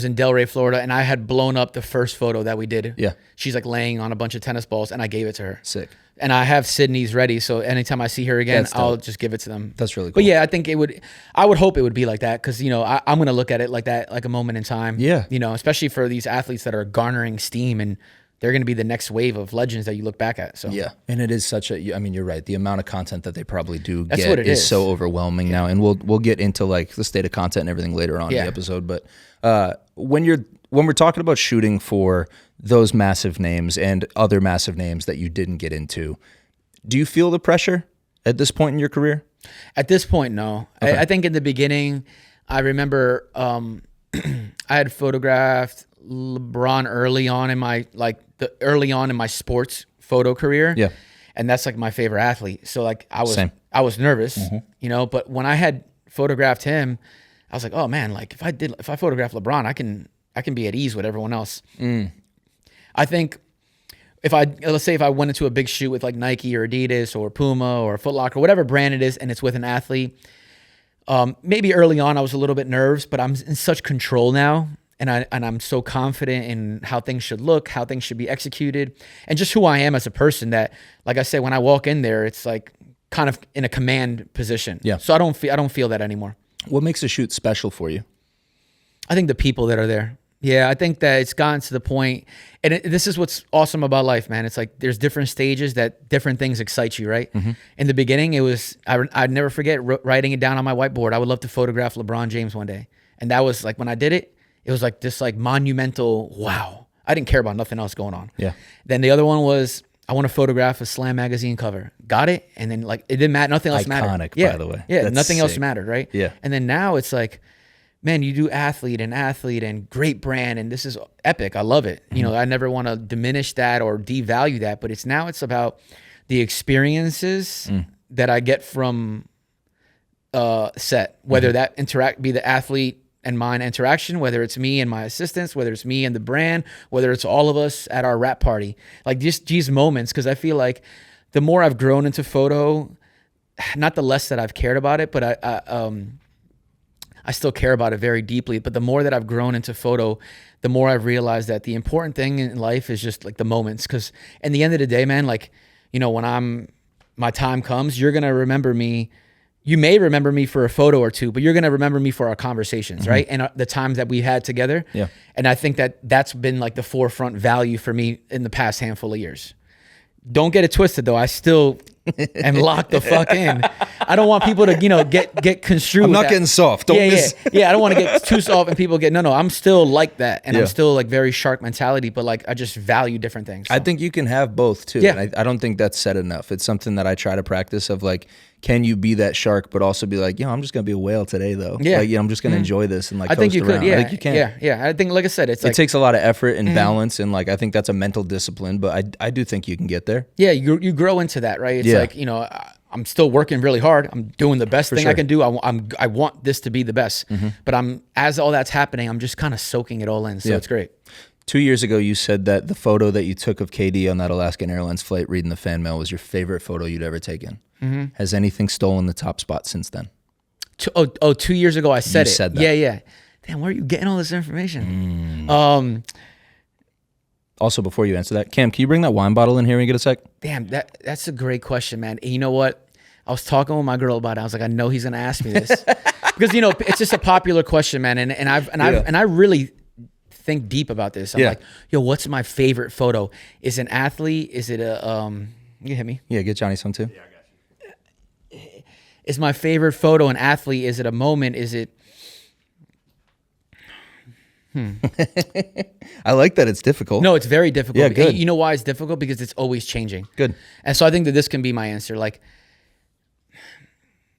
in Delray, Florida, and I had blown up the first photo that we did. Yeah. She's like laying on a bunch of tennis balls, and I gave it to her. Sick. And I have Sydney's ready, so anytime I see her again, I'll just give it to them. That's really cool. But yeah, I think I would hope it would be like that, because, I'm going to look at it like that, like a moment in time. Yeah. Especially for these athletes that are garnering steam, and they're going to be the next wave of legends that you look back at. So yeah, and it is I mean, you're right. The amount of content that they probably do That's get what it is so overwhelming now, and we'll get into like the state of content and everything later on in the episode. But when we're talking about shooting for those massive names and other massive names that you didn't get into, do you feel the pressure at this point in your career? At this point, no. Okay. I think in the beginning, I remember I had photographed LeBron early on in my sports photo career. Yeah. And that's like my favorite athlete. So like I was nervous, but when I had photographed him, I was like, oh man, like if I photograph LeBron, I can be at ease with everyone else. I think let's say if I went into a big shoot with like Nike or Adidas or Puma or Foot Locker, whatever brand it is, and it's with an athlete, maybe early on I was a little bit nervous, but I'm in such control now, and I'm so confident in how things should look, how things should be executed, and just who I am as a person that, like I said, when I walk in there, it's like kind of in a command position. Yeah. So I don't feel that anymore. What makes a shoot special for you? I think the people that are there. Yeah, I think that it's gotten to the point, and this is what's awesome about life, man. It's like there's different stages that different things excite you, right? In the beginning, it was, I'd never forget writing it down on my whiteboard. I would love to photograph LeBron James one day. And that was like, when I did it, it was like this like monumental, wow. I didn't care about nothing else going on. Yeah. Then the other one was, I want to photograph a Slam magazine cover. Got it? And then like, it didn't matter, nothing else mattered. Iconic, by the way. Yeah, That's nothing else sick. mattered, right? Yeah. And then now it's like, man, you do athlete and great brand, and this is epic. I love it. I never want to diminish that or devalue that, but it's about the experiences that I get from set, whether that be the athlete and mine interaction, whether it's me and my assistants, whether it's me and the brand, whether it's all of us at our wrap party, like just these moments. Because I feel like the more I've grown into photo, not the less that I've cared about it, but I still care about it very deeply, but the more that I've grown into photo, the more I've realized that the important thing in life is just like the moments. Because in the end of the day, man, like, when my time comes, you're going to remember me. You may remember me for a photo or two, but you're going to remember me for our conversations, right? And the times that we had together. Yeah. And I think that that's been like the forefront value for me in the past handful of years. Don't get it twisted though. I still am locked the fuck in. I don't want people to, get construed. I'm not getting soft. I don't want to get too soft and people get, no, I'm still like that. And I'm still like very shark mentality, but like, I just value different things. So. I think you can have both too. Yeah. And I don't think that's said enough. It's something that I try to practice of like, can you be that shark, but also be like, I'm just going to be a whale today though. Yeah. Like, I'm just going to enjoy this and like, I think you around. could. Yeah. I think you can. Yeah. I think, like I said, it takes a lot of effort and balance. And like, I think that's a mental discipline, but I do think you can get there. Yeah. You grow into that, right? It's like, I'm still working really hard. I'm doing the best thing I can do. I want this to be the best, but as all that's happening, I'm just kind of soaking it all in. So it's great. 2 years ago, you said that the photo that you took of KD on that Alaskan Airlines flight reading the fan mail was your favorite photo you'd ever taken. Has anything stolen the top spot since then? 2 years ago I said You it. said that. Yeah. Damn, where are you getting all this information? Also, before you answer that, Cam, can you bring that wine bottle in here when you get a sec? Damn, that's a great question, man. And you know what? I was talking with my girl about it. I was like, I know he's gonna ask me this because it's just a popular question, man. And I really think deep about this. I'm like, yo, what's my favorite photo? Is an athlete? Is it a you hit me? Yeah, get Johnny some too. Yeah, I got you. Is my favorite photo an athlete? Is it a moment? Is it? I like that it's difficult. No, it's very difficult. Yeah, good. You know why it's difficult? Because it's always changing. Good. And so I think that this can be my answer. Like,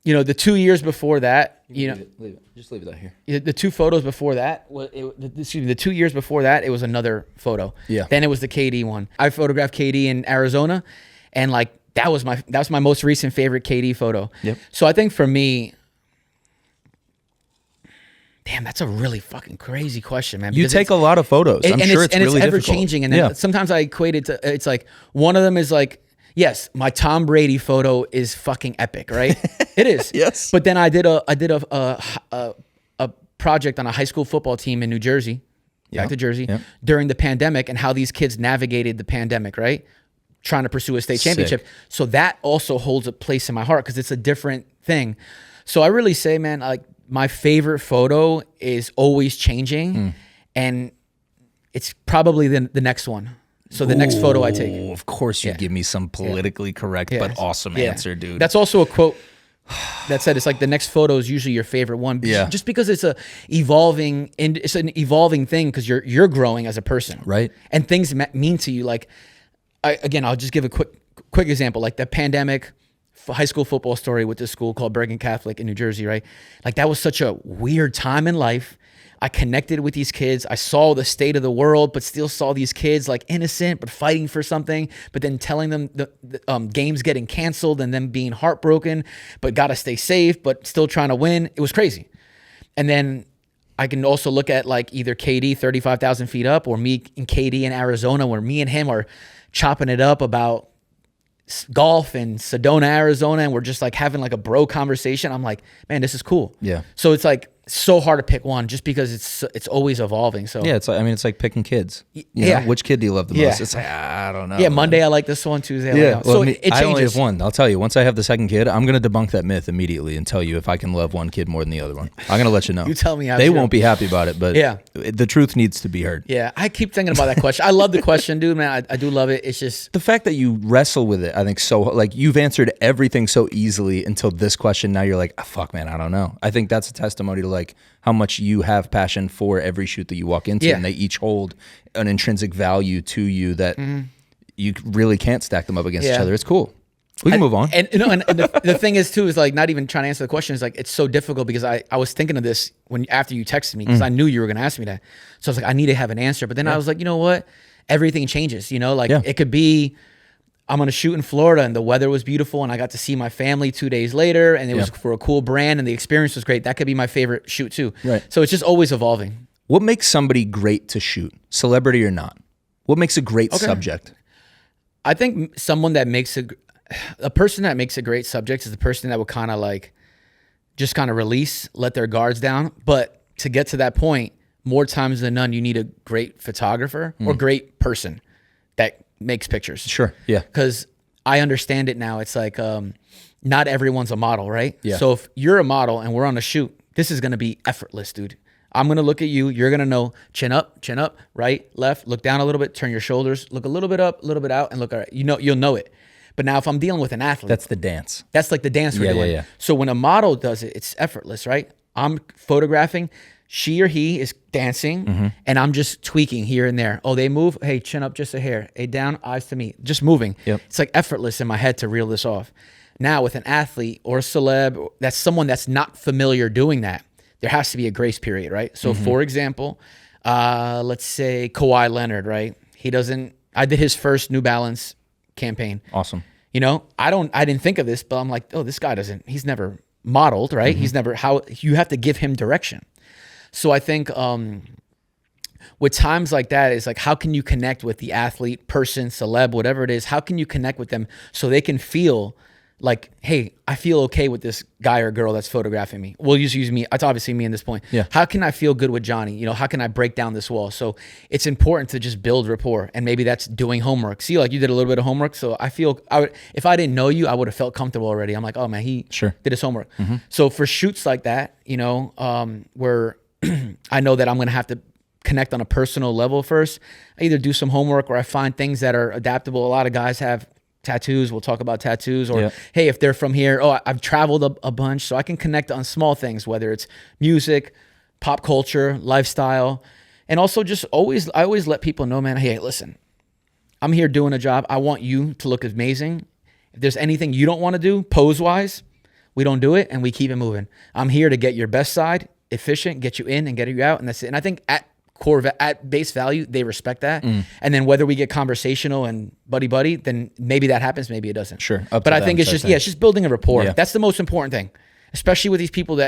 the 2 years before that, Leave it. Just leave it out here. the two photos before that, the 2 years before that, it was another photo. Yeah. Then it was the KD one. I photographed KD in Arizona, and like that was my most recent favorite KD photo. Yep. So I think for me, damn, that's a really fucking crazy question, man. You because take a lot of photos. I'm sure it's really ever difficult. changing. And then sometimes I equate it to, it's like one of them is like, yes, my Tom Brady photo is fucking epic, right? It is. Yes. But then I did a project on a high school football team in New Jersey, back to Jersey, during the pandemic, and how these kids navigated the pandemic, right? Trying to pursue a state championship. So that also holds a place in my heart because it's a different thing. So I really say, man, like my favorite photo is always changing, and it's probably the next one. So the next photo I take. Oh, of course you give me some politically correct but awesome answer, dude. That's also a quote that said it's like the next photo is usually your favorite one. Yeah. Just because it's an evolving thing because you're growing as a person. Right. And things mean to you. Like, I'll just give a quick example. Like the pandemic high school football story with this school called Bergen Catholic in New Jersey, right? Like that was such a weird time in life. I connected with these kids. I saw the state of the world, but still saw these kids like innocent, but fighting for something, but then telling them the games getting canceled and them being heartbroken, but got to stay safe, but still trying to win. It was crazy. And then I can also look at like either KD 35,000 feet up or me and KD in Arizona, where me and him are chopping it up about golf in Sedona, Arizona, and we're just like having like a bro conversation. I'm like, man, this is cool. Yeah. So it's like so hard to pick one just because it's always evolving. So Yeah, it's like picking kids. You Yeah. know, which kid do you love the Yeah. most? It's like, I don't know. yeah, man. Monday I like this one, Tuesday I Yeah, like that well, one. So it changes. I only have one. I'll tell you. Once I have the second kid, I'm going to debunk that myth immediately and tell you if I can love one kid more than the other one. I'm going to let you know. You tell me how They true. won't be happy about it, but Yeah. the truth needs to be heard. Yeah, I keep thinking about that question. I love the question, dude, man. I do love it. It's just, The fact that you wrestle with it, I think so, like you've answered everything so easily until this question. Now you're like, oh, fuck, man, I don't know. I think that's a testimony to like how much you have passion for every shoot that you walk into, Yeah. and they each hold an intrinsic value to you that you really can't stack them up against each Yeah. other. It's cool. We can move on. And the thing is too, is like not even trying to answer the question is like, it's so difficult because I was thinking of this after you texted me because I knew you were going to ask me that. So I was like, I need to have an answer. But then I was like, you know what? Everything changes, like it could be, I'm going to shoot in Florida and the weather was beautiful and I got to see my family 2 days later and it was for a cool brand and the experience was great. That could be my favorite shoot too. Right. So it's just always evolving. What makes somebody great to shoot, celebrity or not? What makes a great subject? I think someone that makes a person that makes a great subject is the person that will kind of like just kind of release, let their guards down. But to get to that point, more times than none, you need a great photographer or great person that makes pictures. Sure. Yeah. Because I understand it now. It's like not everyone's a model, right? Yeah. So if you're a model and we're on a shoot, this is going to be effortless, dude. I'm going to look at you. You're going to know chin up, right, left, look down a little bit, turn your shoulders, look a little bit up, a little bit out, and look all right. You'll know it. But now if I'm dealing with an athlete, That's the dance. that's like the dance we're doing. Yeah. So when a model does it, it's effortless, right? I'm photographing. She or he is dancing, and I'm just tweaking here and there. Oh, they move. Hey, chin up just a hair. Hey, down, eyes to me. Just moving. Yep. It's like effortless in my head to reel this off. Now with an athlete or a celeb, that's someone that's not familiar doing that. There has to be a grace period, right? So for example, let's say Kawhi Leonard, right? I did his first New Balance campaign. Awesome. I didn't think of this, but I'm like, oh, this guy he's never modeled, right? He's never, you have to give him direction. So I think with times like that, it's like, how can you connect with the athlete, person, celeb, whatever it is? How can you connect with them so they can feel like, hey, I feel okay with this guy or girl that's photographing me. We'll just use me. It's obviously me in this point. Yeah. How can I feel good with Johnny? You know, how can I break down this wall? So it's important to just build rapport, and maybe that's doing homework. See, like you did a little bit of homework, so I feel if I didn't know you, I would have felt comfortable already. I'm like, oh man, he did his homework. So for shoots like that, you know, where I know that I'm gonna have to connect on a personal level first, I either do some homework or I find things that are adaptable. A lot of guys have tattoos. We'll talk about tattoos, or hey, if they're from here, I've traveled a bunch, so I can connect on small things, whether it's music, pop culture, lifestyle, and also just I always let people know, man, hey, listen, I'm here doing a job. I want you to look amazing. If there's anything you don't want to do pose wise, we don't do it and we keep it moving. I'm here to get your best side, efficient, get you in and get you out, and that's it. And I think at base value, they respect that. And then whether we get conversational and buddy, then maybe that happens, maybe it doesn't. Sure. But I think it's just building a rapport. Yeah. That's the most important thing, especially with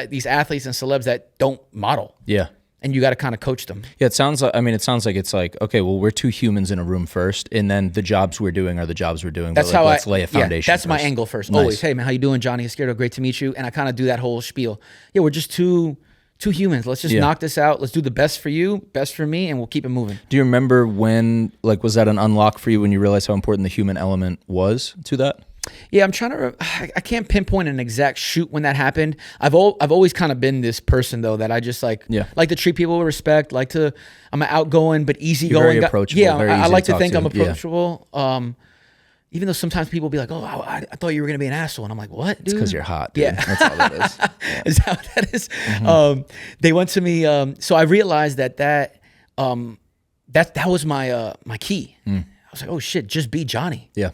these athletes and celebs that don't model. Yeah. And you got to kind of coach them. Yeah, it sounds like it's like, okay, well, we're two humans in a room first, and then the jobs we're doing are the jobs we're doing. That's but how let's lay a foundation. That's my angle first. Nice. Always, hey man, how you doing, Johnny Izquierdo? Great to meet you. And I kind of do that whole spiel. Yeah, we're just two humans. Let's just knock this out. Let's do the best for you, best for me, and we'll keep it moving. Do you remember when, like, was that an unlock for you when you realized how important the human element was to that? Yeah, I'm trying to. I can't pinpoint an exact shoot when that happened. I've always kind of been this person though that I just like to treat people with respect. I'm an outgoing but easygoing. Very approachable. Yeah, very I easy like to to think talk I'm to. approachable. Even though sometimes people be like, "Oh, I thought you were gonna be an asshole," and I'm like, "What, dude?" It's because you're hot, dude. Yeah, That's all that is. Yeah. Is that what that is? They went to me. So I realized that was my key. I was like, "Oh shit, just be Johnny." Yeah.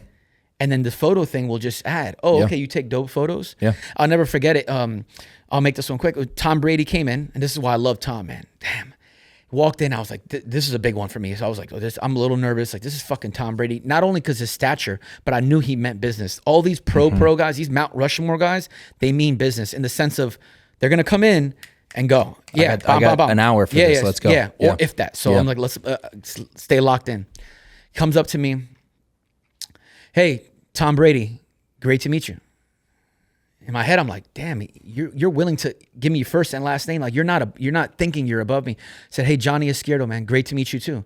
And then the photo thing will just add, okay, you take dope photos. Yeah. I'll never forget it. I'll make this one quick. Tom Brady came in, and this is why I love Tom, man. Damn. Walked in, I was like, this is a big one for me. So I was like, I'm a little nervous. Like, this is fucking Tom Brady. Not only because his stature, but I knew he meant business. All these pro guys, these Mount Rushmore guys, they mean business in the sense of they're going to come in and go. Yeah, I got an hour for this. Let's go. Yeah, or if that. So I'm like, let's stay locked in. Comes up to me. Hey, Tom Brady, great to meet you. In my head, I'm like, damn, you're willing to give me your first and last name. Like you're not thinking you're above me. Said, hey, Johnny Izquierdo, man, great to meet you too.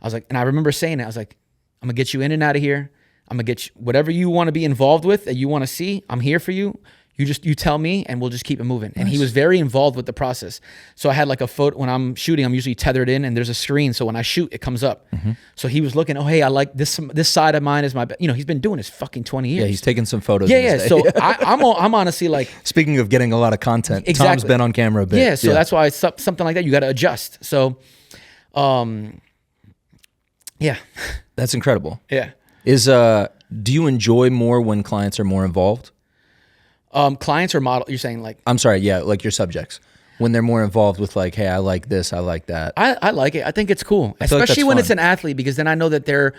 I was like, and I remember saying it. I was like, I'm gonna get you in and out of here. I'm gonna get you whatever you want to be involved with that you want to see. I'm here for you. You tell me and we'll just keep it moving. And he was very involved with the process. So I had like a photo when I'm shooting, I'm usually tethered in and there's a screen. So when I shoot, it comes up. So he was looking, oh, hey, I like this side of mine is my, he's been doing this fucking 20 years. Yeah, he's taking some photos. Yeah. So I'm honestly like. Speaking of getting a lot of content, Exactly. Tom's been on camera a bit. Yeah. So that's why it's something like that. You got to adjust. So, yeah. That's incredible. Yeah. Do you enjoy more when clients are more involved? Clients or model, you're saying like? I'm sorry, yeah, like your subjects. When they're more involved with like, hey, I like this, I like that. I like it. I think it's cool. Especially when it's an athlete, because then I know that they're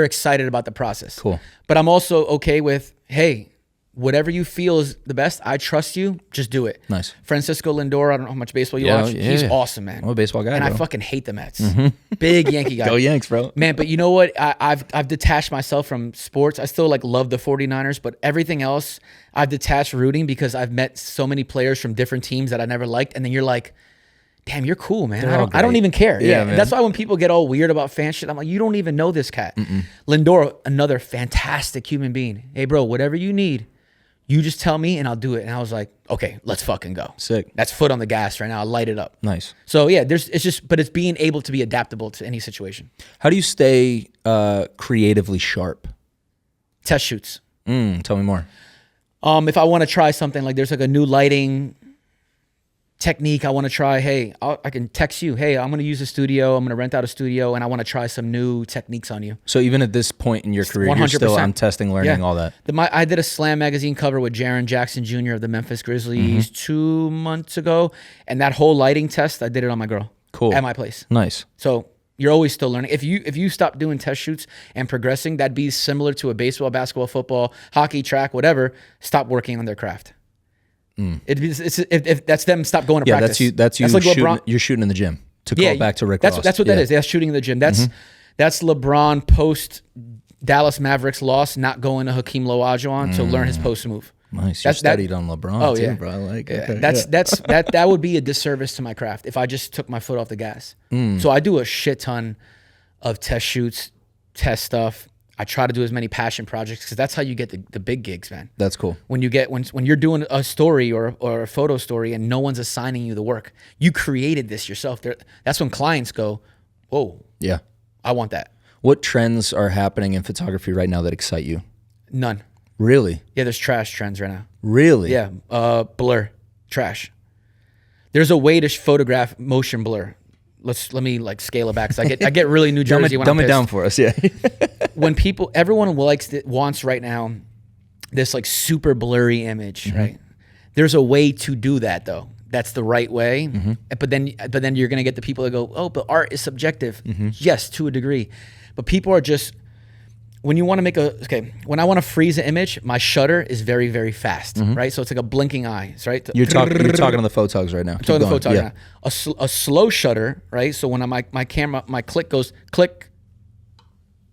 excited about the process. Cool. But I'm also okay with, hey, whatever you feel is the best, I trust you, just do it. Nice. Francisco Lindor, I don't know how much baseball you watch. Yeah. He's awesome, man. I'm a baseball guy, and bro. I fucking hate the Mets. Big Yankee guy. Go Yanks, bro. Man, but you know what? I've detached myself from sports. I still like love the 49ers, but everything else I've detached rooting because I've met so many players from different teams that I never liked. And then you're like, damn, you're cool, man. I don't even care. Yeah, man. That's why when people get all weird about fan shit, I'm like, you don't even know this cat. Lindor, another fantastic human being. Hey, bro, whatever you need, you just tell me and I'll do it. And I was like, okay, let's fucking go. Sick. That's foot on the gas right now. I'll light it up. Nice. So yeah, it's being able to be adaptable to any situation. How do you stay creatively sharp? Test shoots. Tell me more. If I want to try something, like there's like a new lighting technique I want to try, hey, I can text you, hey, I'm going to use a studio, I'm going to rent out a studio, and I want to try some new techniques on you. So even at this point in your career, 100%. You're still on testing, learning, all that. I did a Slam magazine cover with Jaren Jackson Jr. of the Memphis Grizzlies 2 months ago, and that whole lighting test, I did it on my girl. Cool. At my place. Nice. So you're always still learning. If you stop doing test shoots and progressing, that'd be similar to a baseball, basketball, football, hockey, track, whatever. Stop working on their craft. If that's them, stop going to practice. That's you like shooting, you're shooting in the gym. To call back to Rick Ross. That's what that is. That's shooting in the gym. That's LeBron post Dallas Mavericks loss, not going to Hakeem Olajuwon to learn his post move. Nice. You studied on LeBron too, bro. Like, yeah. Okay, That would be a disservice to my craft if I just took my foot off the gas. So I do a shit ton of test shoots, test stuff. I try to do as many passion projects because that's how you get the big gigs, man. That's cool. When you're doing a story or a photo story and no one's assigning you the work, you created this yourself. That's when clients go, "Whoa, Yeah. I want that." What trends are happening in photography right now that excite you? None. Really? Yeah, there's trash trends right now. Really? Yeah, blur, trash. There's a way to photograph motion blur. Let me like scale it back. 'Cause I get really New Jersey when I'm Dumb it pissed. down for us. Yeah. When everyone wants right now this like super blurry image, right? There's a way to do that though. That's the right way. But then you're gonna get the people that go, "Oh, but art is subjective." Yes, to a degree, but people are just. When you want to when I want to freeze an image, my shutter is very, very fast, right? So it's like a blinking eye, right? You're talking to the photogs right now. I'm talking to the photog now. A slow shutter, right? So when my camera, my click goes click,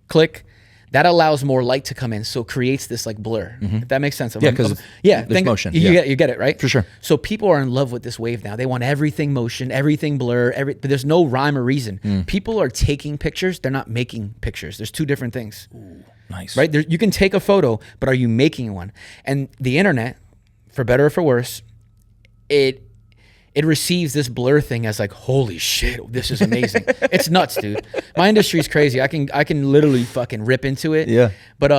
click, that allows more light to come in, so it creates this like blur. If that makes sense. Yeah, because there's motion. You get it, right? For sure. So people are in love with this wave now. They want everything motion, everything blur, but there's no rhyme or reason. People are taking pictures. They're not making pictures. There's two different things. Ooh, nice. Right? You can take a photo, but are you making one? And the internet, for better or for worse, it receives this blur thing as like, holy shit, this is amazing. It's nuts, dude. My industry's crazy. I can literally fucking rip into it. Yeah. But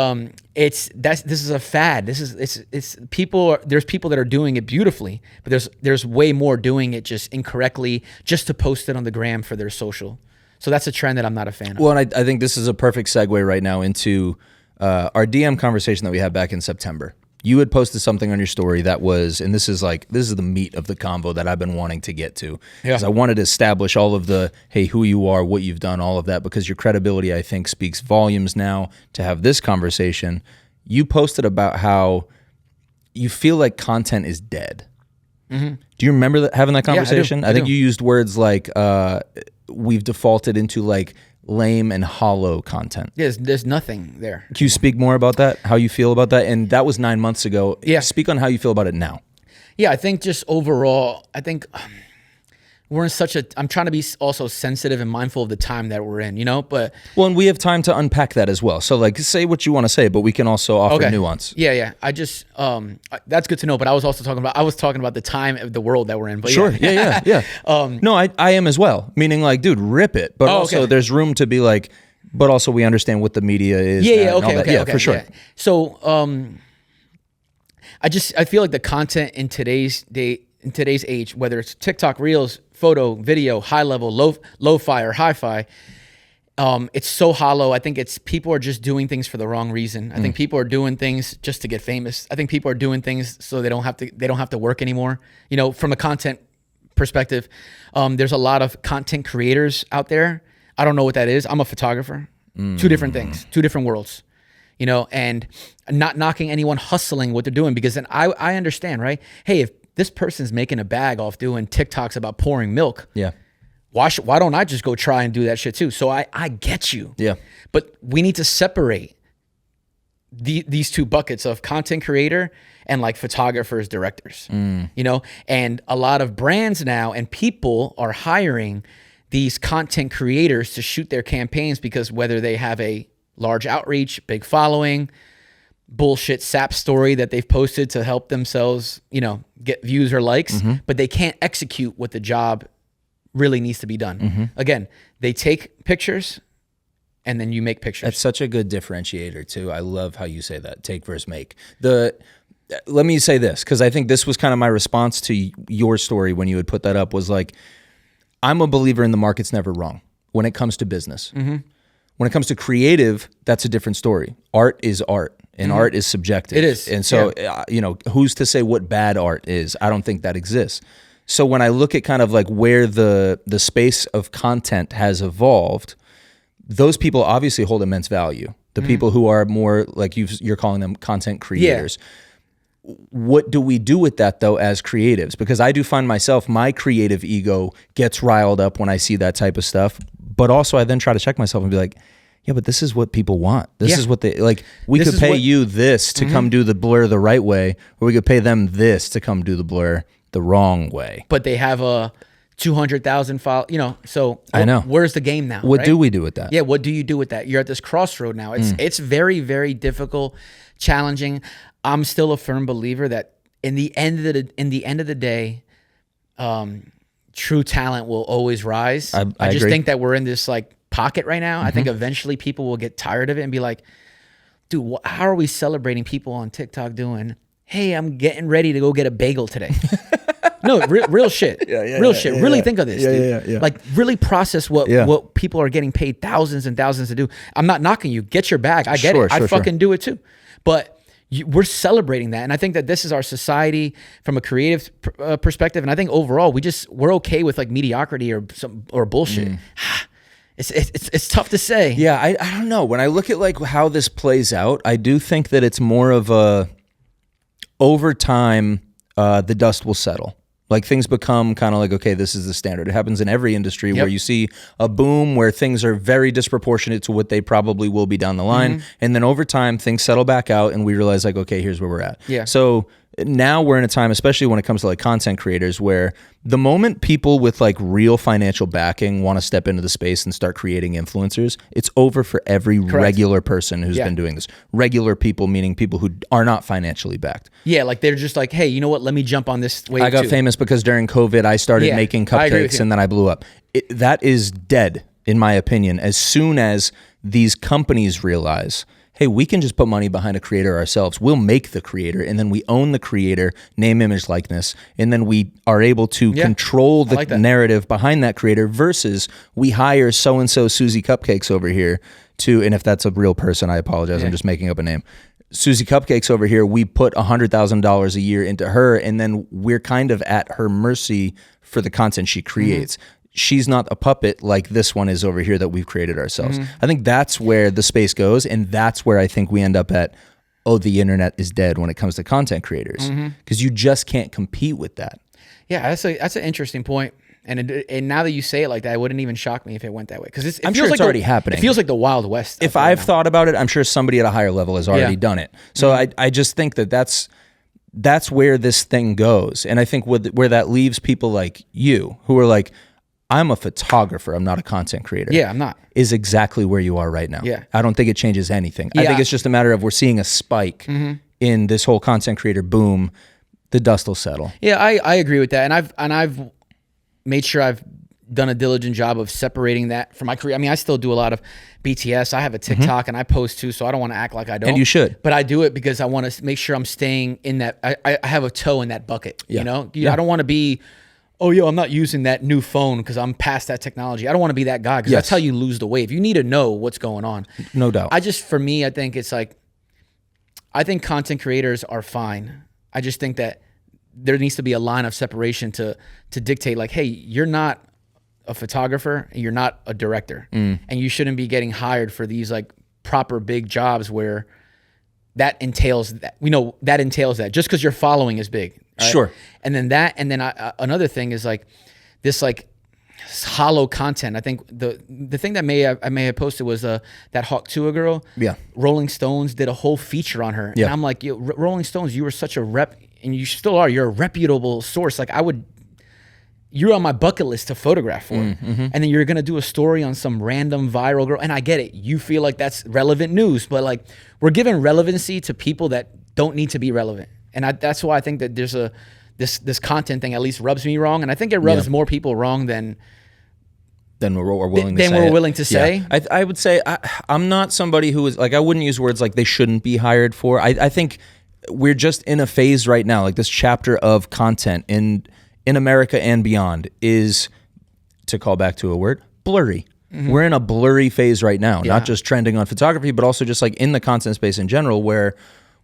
this is a fad. There's people that are doing it beautifully, but there's way more doing it just incorrectly, just to post it on the gram for their social. So that's a trend that I'm not a fan of. Well, and I think this is a perfect segue right now into our DM conversation that we had back in September. You had posted something on your story that was, and this is the meat of the convo that I've been wanting to get to. Because I wanted to establish all of the, hey, who you are, what you've done, all of that, because your credibility, I think, speaks volumes now to have this conversation. You posted about how you feel like content is dead. Do you remember having that conversation? Yeah, I think you used words like, we've defaulted into like lame and hollow content. There's nothing there. Can you speak more about that? How you feel about that? And that was 9 months ago. Yeah. Speak on how you feel about it now. Yeah, I think just overall, we're in I'm trying to be also sensitive and mindful of the time that we're in, but. Well, and we have time to unpack that as well. So like, say what you want to say, but we can also offer nuance. Yeah. I just, that's good to know. But I was talking about the time of the world that we're in. But sure. Yeah. No, I am as well. Meaning like, dude, rip it. But also there's room to be like, but also we understand what the media is. Okay, for sure. Yeah. So, I feel like the content in today's age, whether it's TikTok, Reels, photo, video, high level, lo-fi or hi-fi, it's so hollow. I think people are just doing things for the wrong reason. I think people are doing things just to get famous. I think people are doing things so they don't have to work anymore. From a content perspective, there's a lot of content creators out there. I don't know what that is. I'm a photographer. Two different things, two different worlds. And not knocking anyone hustling what they're doing, because then I understand, right? Hey, if this person's making a bag off doing TikToks about pouring milk, why don't I just go try and do that shit too? So I get you. Yeah. But we need to separate these two buckets of content creator and like photographers, directors, and a lot of brands now and people are hiring these content creators to shoot their campaigns because whether they have a large outreach, big following, bullshit sap story that they've posted to help themselves, get views or likes, but they can't execute what the job really needs to be done. Again, they take pictures and then you make pictures. That's such a good differentiator too. I love how you say that, take versus make. Let me say this, because I think this was kind of my response to your story when you had put that up, was like, I'm a believer in the market's never wrong when it comes to business. When it comes to creative, that's a different story. Art is art, and art is subjective. It is. And so, who's to say what bad art is? I don't think that exists. So when I look at kind of like where the space of content has evolved, those people obviously hold immense value. The people who are more like you're calling them content creators. Yeah. What do we do with that though as creatives? Because I do find myself, my creative ego gets riled up when I see that type of stuff. But also I then try to check myself and be like, yeah, but this is what people want. This Yeah. is what they like. We This could is pay what- you this to come do the blur the right way, or we could pay them this to come do the blur the wrong way. But they have a 200,000 file, so I know. where's the game now? What right? do we do with that? Yeah, what do you do with that? You're at this crossroad now. It's very, very difficult, challenging. I'm still a firm believer that in the end of the day, true talent will always rise. I just agree. think that we're in this like pocket right now. I think eventually people will get tired of it and be like, dude, how are we celebrating people on TikTok doing, hey, I'm getting ready to go get a bagel today? No, real shit. Real shit. Really think of this, dude. Yeah. Like really process what Yeah. what people are getting paid thousands and thousands to do. I'm not knocking you. Get your bag. I get Sure, it. I sure. fucking do it too. But we're celebrating that, and I think that this is our society from a creative perspective. And I think overall, we're okay with like mediocrity or bullshit. It's tough to say. Yeah, I don't know. When I look at like how this plays out, I do think that it's more of a over time, the dust will settle. Like things become kind of like, okay, this is the standard. It happens in every industry where you see a boom where things are very disproportionate to what they probably will be down the line. And then over time, things settle back out and we realize like, okay, here's where we're at. Yeah. So now we're in a time, especially when it comes to like content creators, where the moment people with like real financial backing want to step into the space and start creating influencers, it's over for every regular person who's been doing this. Regular people, meaning people who are not financially backed. Yeah, like they're just like, hey, you know what? Let me jump on this wave I got too. famous because during COVID, I started making I agree with cupcakes you. and then I blew up. That is dead, in my opinion. As soon as these companies realize, hey, we can just put money behind a creator ourselves. We'll make the creator, and then we own the creator, name, image, likeness, and then we are able to control the narrative behind that creator versus we hire so-and-so Susie Cupcakes over here to, and if that's a real person, I apologize, I'm just making up a name. Susie Cupcakes over here, we put $100,000 a year into her, and then we're kind of at her mercy for the content she creates. She's not a puppet like this one is over here that we've created ourselves. I think that's where the space goes, and that's where I think we end up at, oh, the internet is dead when it comes to content creators, because you just can't compete with that. Yeah, that's an interesting point. And now that you say it like that, it wouldn't even shock me if it went that way. Because I'm sure it's already happening. It feels like the Wild West. If I've thought about it, I'm sure somebody at a higher level has already done it. So I just think that that's where this thing goes. And I think where that leaves people like you who are like, I'm a photographer, I'm not a content creator. Yeah, I'm not. Is exactly where you are right now. Yeah. I don't think it changes anything. I think it's just a matter of we're seeing a spike in this whole content creator boom. The dust will settle. Yeah, I agree with that. And I've made sure I've done a diligent job of separating that from my career. I mean, I still do a lot of BTS. I have a TikTok and I post too, so I don't want to act like I don't. And you should. But I do it because I want to make sure I'm staying in that. I have a toe in that bucket. You know, I don't want to be, oh, yo, I'm not using that new phone because I'm past that technology. I don't want to be that guy because that's how you lose the wave. You need to know what's going on. No doubt. For me, I think it's like, I think content creators are fine. I just think that there needs to be a line of separation to dictate like, hey, you're not a photographer and you're not a director, and you shouldn't be getting hired for these like proper big jobs where that entails that. We know that entails that just because your following is big. Right? Sure. And then another thing is like this like hollow content. I think the thing that I may have posted was that Hawk Tuah girl. Yeah. Rolling Stones did a whole feature on her, and I'm like, yo, Rolling Stones, you were such a rep, and you still are. You're a reputable source. Like you're on my bucket list to photograph for. And then you're going to do a story on some random viral girl. And I get it. You feel like that's relevant news, but like we're giving relevancy to people that don't need to be relevant. And that's why I think that there's this content thing at least rubs me wrong. And I think it rubs more people wrong than we're willing to say. I would say I'm not somebody who is like, I wouldn't use words like they shouldn't be hired for. I think we're just in a phase right now, like this chapter of content in America and beyond is, to call back to a word, blurry. We're in a blurry phase right now, not just trending on photography, but also just like in the content space in general, where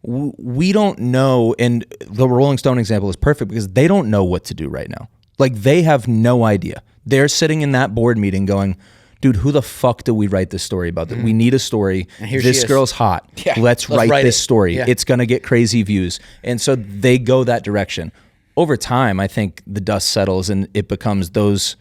we don't know. And the Rolling Stone example is perfect because they don't know what to do right now. Like they have no idea. They're sitting in that board meeting going, dude, who the fuck do we write this story about? That we need a story. This girl's hot. Yeah, let's write this story. Yeah. It's going to get crazy views. And so they go that direction. Over time, I think the dust settles and it becomes those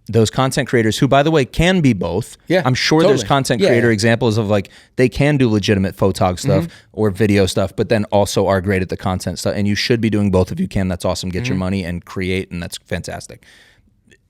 those content creators who, by the way, can be both. Yeah, I'm sure there's totally. content Yeah, creator yeah. examples of like they can do legitimate photog stuff or video stuff, but then also are great at the content stuff. And you should be doing both if you can. That's awesome. Get your money and create, and that's fantastic.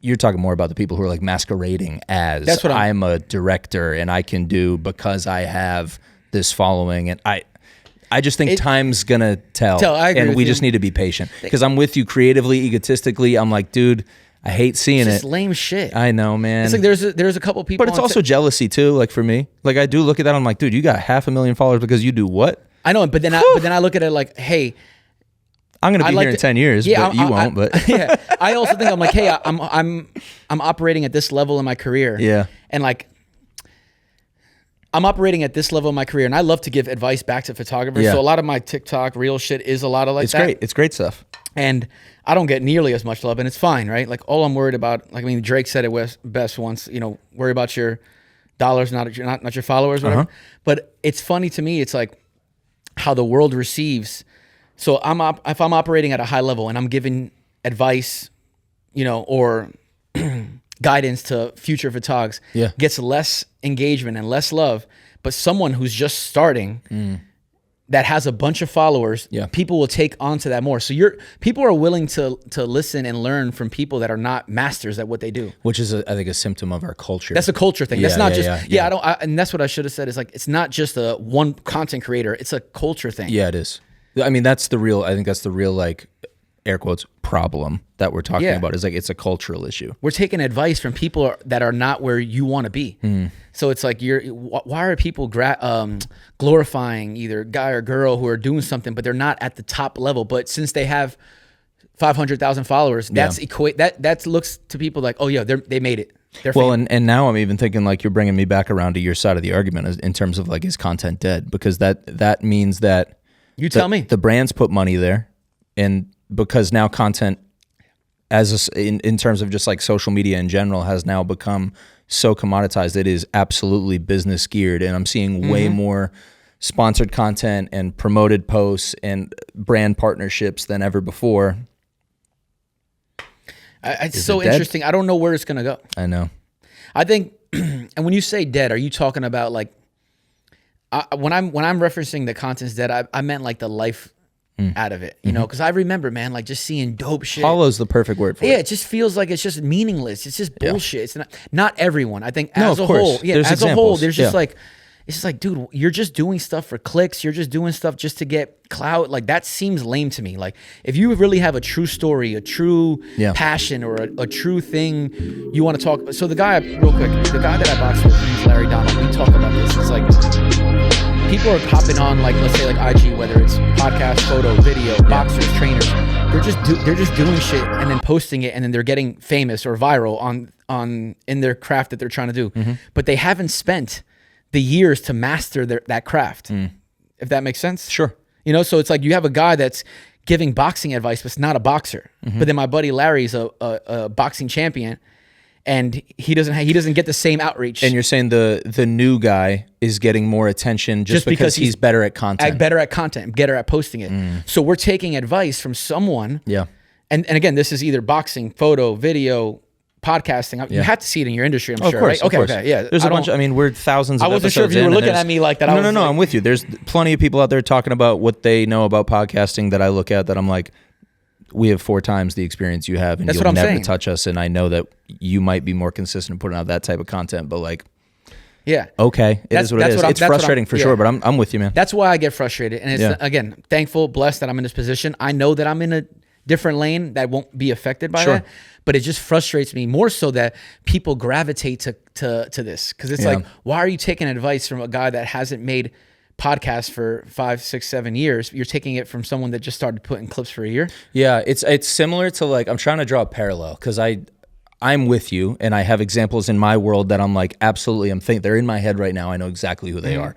You're talking more about the people who are like masquerading as That's what I'm a director and I can do because I have this following. And I just think time's gonna tell. I agree and with we you. just need to be patient because I'm with you creatively, egotistically. I'm like, dude, I hate seeing It's it. just lame shit. I know, man. It's like there's a couple people, But it's also jealousy too. Like for me, like I do look at that. I'm like, dude, you got 500,000 followers because you do what? I know, but then I look at it like, hey, I'm gonna be like here in 10 years, but you won't. But yeah, I also think I'm like, hey, I'm operating at this level in my career. Yeah. And like, I'm operating at this level in my career, and I love to give advice back to photographers. Yeah. So a lot of my TikTok real shit is a lot of like it's that. great. It's great stuff. And I don't get nearly as much love, and it's fine, right? Like all I'm worried about, like I mean, Drake said it best once. You know, worry about your dollars, not your followers, whatever. But it's funny to me. It's like how the world receives. So if I'm operating at a high level and I'm giving advice, you know, or guidance to future photogs, gets less engagement and less love. But someone who's just starting that has a bunch of followers, people will take onto that more. So people are willing to listen and learn from people that are not masters at what they do. Which is, I think, a symptom of our culture. That's a culture thing. That's Yeah, not yeah, just yeah. and that's what I should have said. Is like it's not just a one content creator. It's a culture thing. Yeah, it is. I mean, I think that's the real, like, air quotes, problem that we're talking about. Is like, it's a cultural issue. We're taking advice from people that are not where you want to be. So it's like, why are people glorifying either guy or girl who are doing something, but they're not at the top level? But since they have 500,000 followers, that looks to people like, oh yeah, they made it. Well, and now I'm even thinking like you're bringing me back around to your side of the argument in terms of like, is content dead? Because that means that you tell me the brands put money there, and because now content in terms of just like social media in general has now become so commoditized, it is absolutely business geared, and I'm seeing way more sponsored content and promoted posts and brand partnerships than ever before. It's so interesting. I don't know where it's gonna go. I know. I think, and when you say dead, are you talking about like when I'm referencing the content's dead? I meant like the life out of it, you know, because I remember, man, like just seeing dope shit. Hollow's the perfect word for it. Yeah, it just feels like it's just meaningless. It's just bullshit. It's not everyone. I think as a course. whole, There's as a whole, examples. there's just like, it's just like, dude, you're just doing stuff for clicks. You're just doing stuff just to get clout. Like that seems lame to me. Like if you really have a true story, a true passion, or a true thing you want to talk about. So the guy, real quick, the guy that I boxed with, he's Larry Donald. We talk about this. It's like people are hopping on, like let's say like IG, whether it's podcast, photo, video, boxers, trainers. They're just doing shit and then posting it, and then they're getting famous or viral on in their craft that they're trying to do. But they haven't spent the years to master that craft, if that makes sense. Sure. You know, so it's like you have a guy that's giving boxing advice, but it's not a boxer. But then my buddy Larry's a boxing champion, and he doesn't get the same outreach. And you're saying the new guy is getting more attention just because he's better at content. Better at posting it. So we're taking advice from someone. Yeah. And again, this is either boxing, photo, video, podcasting. You have to see it in your industry, I'm sure, course, right? Okay, course. okay, yeah. There's a bunch. I mean, we're thousands of I wasn't sure if episodes you were in, and looking there's- at me like that. No, I'm with you. There's plenty of people out there talking about what they know about podcasting that I look at that I'm like, we have 4 times the experience you have, and That's you'll what I'm never saying. touch us. And I know that you might be more consistent in putting out that type of content, but like, yeah. okay, it is what it is. It's frustrating for sure, but I'm with you, man. That's why I get frustrated. And it's, again, thankful, blessed that I'm in this position. I know that I'm in a different lane that won't be affected by that. But it just frustrates me more so that people gravitate to this. Because it's like, why are you taking advice from a guy that hasn't made podcasts for 5, 6, 7 years? You're taking it from someone that just started putting clips for a year. Yeah, it's similar to like, I'm trying to draw a parallel because I'm with you, and I have examples in my world that I'm like, absolutely, they're in my head right now. I know exactly who they are.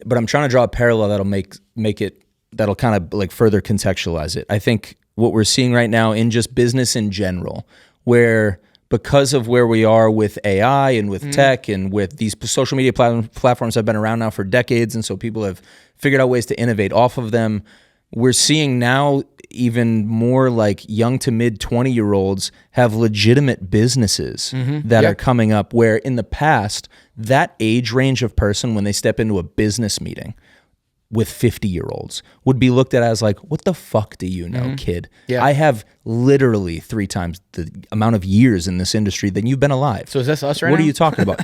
But I'm trying to draw a parallel that'll make it, that'll kind of like further contextualize it. I think what we're seeing right now in just business in general, where because of where we are with AI and with tech and with these social media platforms have been around now for decades, and so people have figured out ways to innovate off of them, we're seeing now even more like young to mid 20-year-olds have legitimate businesses that are coming up, where in the past, that age range of person, when they step into a business meeting with 50-year-olds, would be looked at as like, what the fuck do you know, kid? Yeah. I have literally 3 times the amount of years in this industry than you've been alive. So is this us right What now? are you talking about?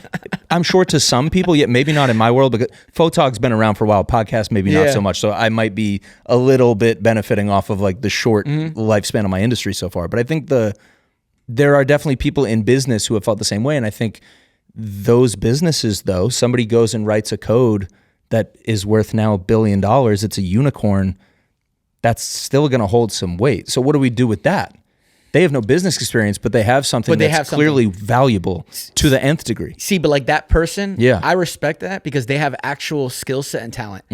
I'm sure to some people, yet maybe not in my world, because Photog's been around for a while, podcast maybe not so much, so I might be a little bit benefiting off of like the short lifespan of my industry so far. But I think there are definitely people in business who have felt the same way, and I think those businesses, though, somebody goes and writes a code that is worth now $1 billion, it's a unicorn, that's still going to hold some weight. So what do we do with that? They have no business experience, but they have something that's clearly valuable to the nth degree. See, but like that person, Yeah. I respect that because they have actual skill set and talent.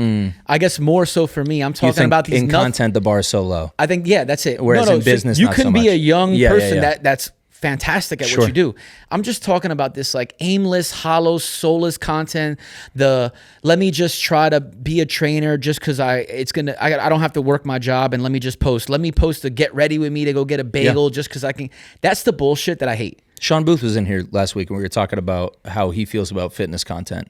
I guess more so for me, I'm You talking think about these in content, the bar is so low. I think, yeah, that's it. Whereas in so business, you not can so be much. a young Yeah, person yeah. that's fantastic at Sure. what you do. I'm just talking about this like aimless, hollow, soulless content. Let me just try to be a trainer just because I don't have to work my job and let me just post. Let me post to get ready with me to go get a bagel just because I can. That's the bullshit that I hate. Sean Booth was in here last week and we were talking about how he feels about fitness content.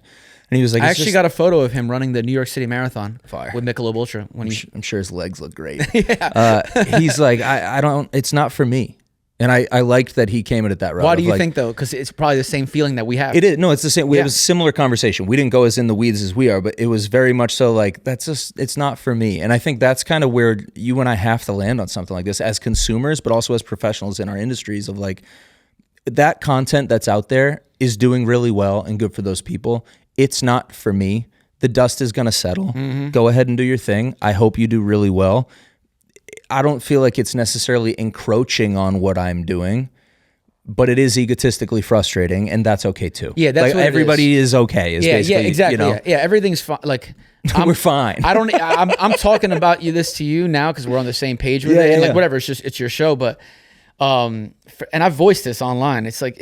And he was like, I actually got a photo of him running the New York City Marathon Fire. with Michelob Ultra. When I'm sure his legs look great. He's like, I don't, it's not for me. And I liked that he came at it that route. Why do you think though? Because it's probably the same feeling that we have. It is. No, it's the same. It Yeah. was a similar conversation. We didn't go as in the weeds as we are, but it was very much so like, that's just, it's not for me. And I think that's kind of where you and I have to land on something like this as consumers, but also as professionals in our industries of like, that content that's out there is doing really well and good for those people. It's not for me. The dust is going to settle. Go ahead and do your thing. I hope you do really well. I don't feel like it's necessarily encroaching on what I'm doing, but it is egotistically frustrating, and that's okay too. Yeah, that's like what it everybody is okay. Is basically, exactly. You know, Yeah, everything's fine. Like we're fine. I'm talking about this to you now because we're on the same page with it. And like whatever, it's your show. But and I've voiced this online. It's like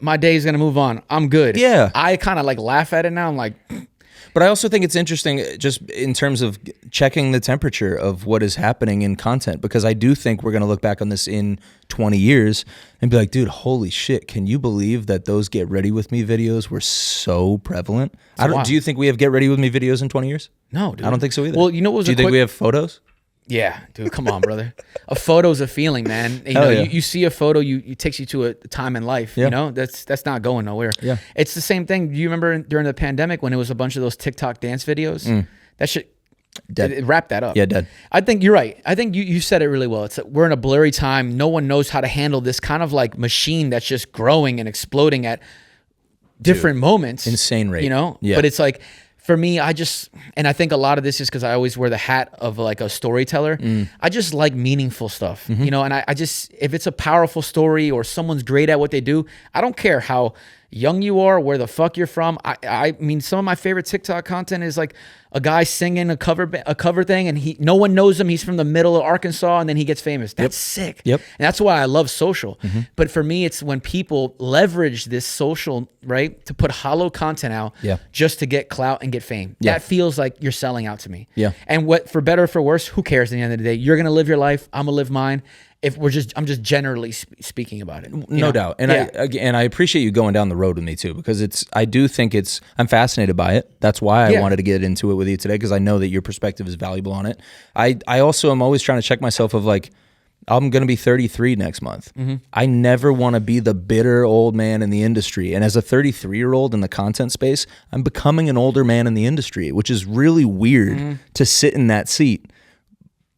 my day is gonna move on. I'm good. Yeah. I kind of like laugh at it now. I'm like. But I also think it's interesting just in terms of checking the temperature of what is happening in content, because I do think we're going to look back on this in 20 years and be like, dude, holy shit, can you believe that those Get Ready With Me videos were so prevalent? Do you think we have Get Ready With Me videos in 20 years? No, dude. I don't think so either. Well, you know what was Do you think we have photos? Yeah, dude, come on, brother. A photo's a feeling, man. You know, you see a photo, it takes you to a time in life. Yeah. You know, that's not going nowhere. Yeah. It's the same thing. Do you remember during the pandemic when it was a bunch of those TikTok dance videos? That shit Dead. it wrapped that up. Yeah, dead. I think you're right. I think you said it really well. It's like we're in a blurry time. No one knows how to handle this kind of like machine that's just growing and exploding at different moments. Insane rate. You know? Yeah. But it's like for me, I think a lot of this is because I always wear the hat of like a storyteller. I just like meaningful stuff, you know, and I just, if it's a powerful story or someone's great at what they do, I don't care how young you are, where the fuck you're from. I mean, some of my favorite TikTok content is like a guy singing a cover thing and no one knows him. He's from the middle of Arkansas and then he gets famous. That's sick. Yep. And that's why I love social. But for me, it's when people leverage this social, right, to put hollow content out just to get clout and get fame. Yeah. That feels like you're selling out to me. Yeah. And what, for better or for worse, who cares at the end of the day? You're going to live your life. I'm going to live mine. I'm just generally speaking about it. No doubt. And I appreciate you going down the road with me too, because I do think I'm fascinated by it. That's why I wanted to get into it with you today, because I know that your perspective is valuable on it. I also am always trying to check myself of like, I'm going to be 33 next month. I never want to be the bitter old man in the industry. And as a 33-year-old in the content space, I'm becoming an older man in the industry, which is really weird to sit in that seat.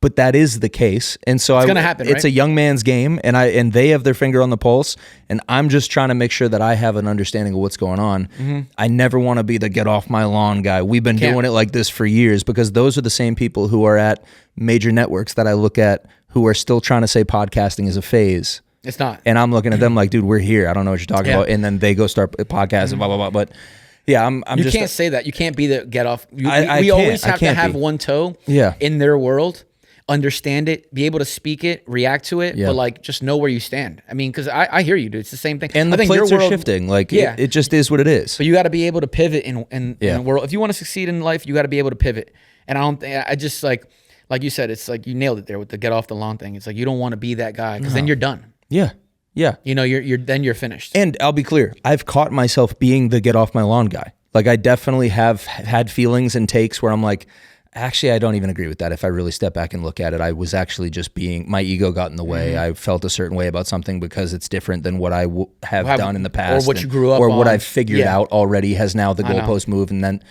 But that is the case, and so it's gonna happen. It's right? a young man's game, and they have their finger on the pulse, and I'm just trying to make sure that I have an understanding of what's going on. I never want to be the get off my lawn guy. We've been doing it like this for years, because those are the same people who are at major networks that I look at who are still trying to say podcasting is a phase. It's not, and I'm looking at them like, dude, we're here. I don't know what you're talking about, and then they go start podcasting, blah blah blah. But yeah, you can't say that. You can't be the get off. We I always have to have be. one toe Yeah. in their world. Understand it, be able to speak it, react to it, but like just know where you stand. I mean, because I hear you, dude. It's the same thing. And I the think plates your are world, shifting. Like it just is what it is. But you got to be able to pivot in the world. If you want to succeed in life, you got to be able to pivot. And I just like like you said, it's like you nailed it there with the get off the lawn thing. It's like you don't want to be that guy because then you're done. Yeah. Yeah. You know, you're finished. And I'll be clear, I've caught myself being the get off my lawn guy. Like I definitely have had feelings and takes where I'm like, actually, I don't even agree with that. If I really step back and look at it, I was actually just my ego got in the way. I felt a certain way about something because it's different than what I have done in the past. Or what you grew up or what on. I've figured out already has now the goalpost moved. And then,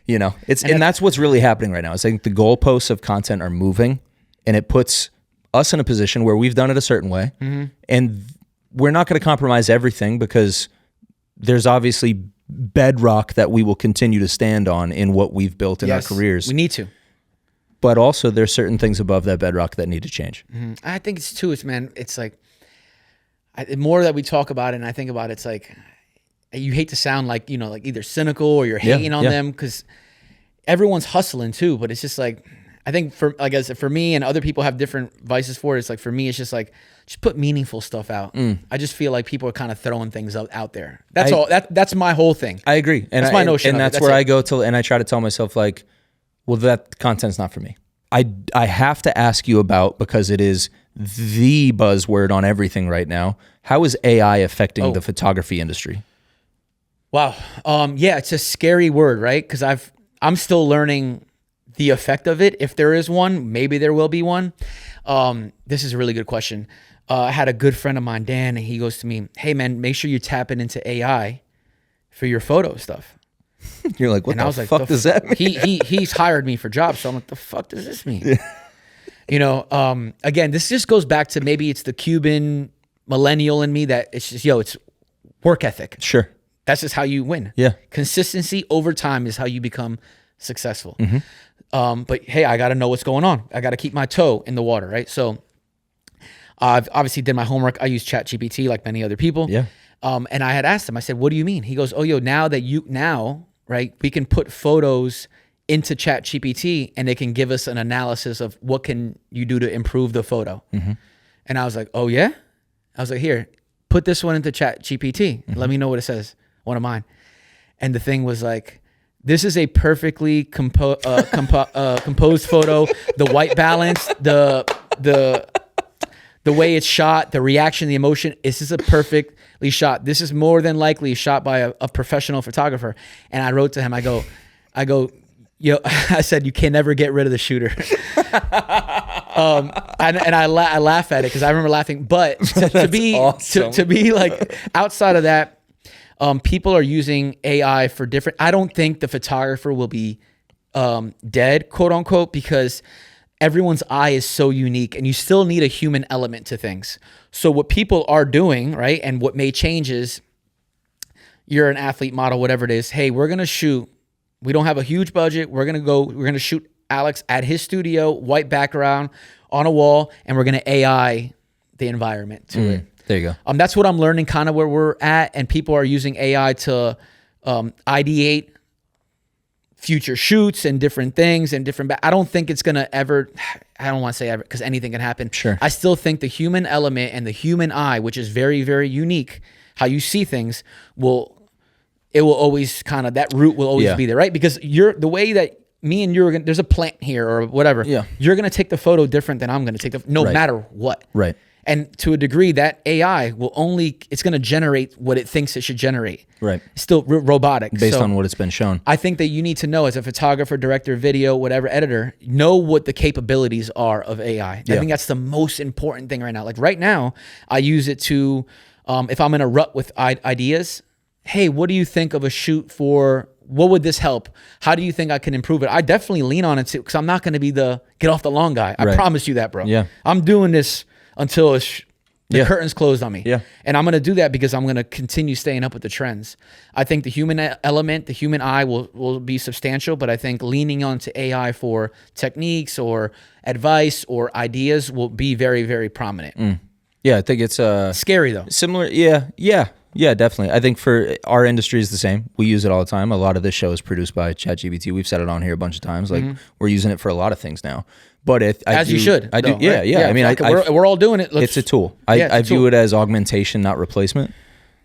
you know, and that's what's really happening right now. It's like the goalposts of content are moving and it puts us in a position where we've done it a certain way. And we're not going to compromise everything because there's obviously bedrock that we will continue to stand on in what we've built in our careers. We need to. But also there's certain things above that bedrock that need to change. I think it's like, the more that we talk about it and I think about it, it's like, you hate to sound like, you know, like either cynical or you're hating on them because everyone's hustling too, but it's just like, I think for me and other people have different vices for it. It's like, for me, it's just like, just put meaningful stuff out. I just feel like people are kind of throwing things out there. That's all. That's my whole thing. I agree. And that's my notion. And that's where I go to, and I try to tell myself like, well, that content's not for me. I have to ask you about, because it is the buzzword on everything right now. How is AI affecting the photography industry? Wow. Yeah, it's a scary word, right? Because I'm still learning the effect of it. If there is one, maybe there will be one. This is a really good question. I had a good friend of mine, Dan, and he goes to me, "Hey man, make sure you're tapping into AI for your photo stuff." You're like, what the fuck does that mean? He's hired me for jobs, so I'm like, the fuck does this mean? Yeah. You know, again, this just goes back to maybe it's the Cuban millennial in me that it's just, it's work ethic. Sure. That's just how you win. Yeah. Consistency over time is how you become successful. But hey, I got to know what's going on. I got to keep my toe in the water, right? So I've obviously did my homework. I use ChatGPT like many other people. Yeah. And I had asked him, I said, what do you mean? He goes, now, right, we can put photos into ChatGPT and they can give us an analysis of what can you do to improve the photo. And I was like, oh yeah? I was like, here, put this one into ChatGPT. Let me know what it says, one of mine. And the thing was like, this is a perfectly composed photo. The white balance, the way it's shot, the reaction, the emotion. This is a perfectly shot. This is more than likely shot by a professional photographer. And I wrote to him. I go, I said, you can never get rid of the shooter. And I laugh at it because I remember laughing. But to be awesome. to be like outside of that. People are using AI for different. I don't think the photographer will be dead, quote unquote, because everyone's eye is so unique and you still need a human element to things. So what people are doing, right, and what may change is you're an athlete, model, whatever it is. Hey, we're going to shoot. We don't have a huge budget. We're going to shoot Alex at his studio, white background on a wall, and we're going to AI the environment to it. There you go. That's what I'm learning kind of where we're at. And people are using AI to ideate future shoots and different things and different. I don't think it's going to ever, I don't want to say ever because anything can happen. Sure. I still think the human element and the human eye, which is very, very unique, how you see things it will always kind of, that root will always be there, right? Because the way that me and you're there's a plant here or whatever. Yeah. You're going to take the photo different than I'm going to take no matter what. Right. And to a degree, that AI it's going to generate what it thinks it should generate. Right. It's still robotic. Based on what it's been shown. I think that you need to know as a photographer, director, video, whatever, editor, know what the capabilities are of AI. I think that's the most important thing right now. Like right now, I use it to, if I'm in a rut with ideas, hey, what do you think of a shoot for, what would this help? How do you think I can improve it? I definitely lean on it too, because I'm not going to be the get off the lawn guy. I promise you that, bro. Yeah. I'm doing this until the curtain's closed on me. Yeah. And I'm going to do that because I'm going to continue staying up with the trends. I think the human element, the human eye will be substantial, but I think leaning onto AI for techniques or advice or ideas will be very, very prominent. Yeah, I think it's scary though. Similar. Yeah, definitely. I think for our industry is the same. We use it all the time. A lot of this show is produced by ChatGPT. We've said it on here a bunch of times. Like we're using it for a lot of things now. But you should. I do. Yeah. I mean, we're all doing it. It's a tool. I view it as augmentation, not replacement.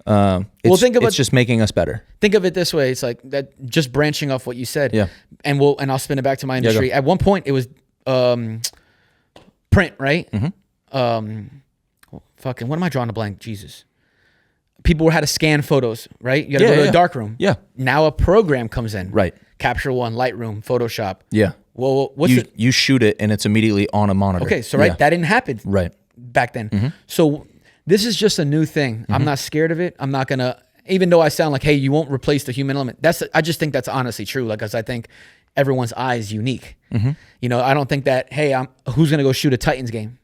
It's just making us better. Think of it this way. It's like that, just branching off what you said. Yeah. And I'll spin it back to my industry. At one point, it was print, right? Fucking, what am I drawing a blank? Jesus. People had to scan photos, right? You got to go to a dark room. Yeah. Now a program comes in. Right. Capture One, Lightroom, Photoshop. Yeah. Well, what's you shoot it and it's immediately on a monitor. Okay, so that didn't happen back then. So this is just a new thing. I'm not scared of it. I'm not gonna, even though I sound like, hey, you won't replace the human element. I just think that's honestly true. Like, cause I think everyone's eye is unique. You know, I don't think that, hey, who's gonna go shoot a Titans game?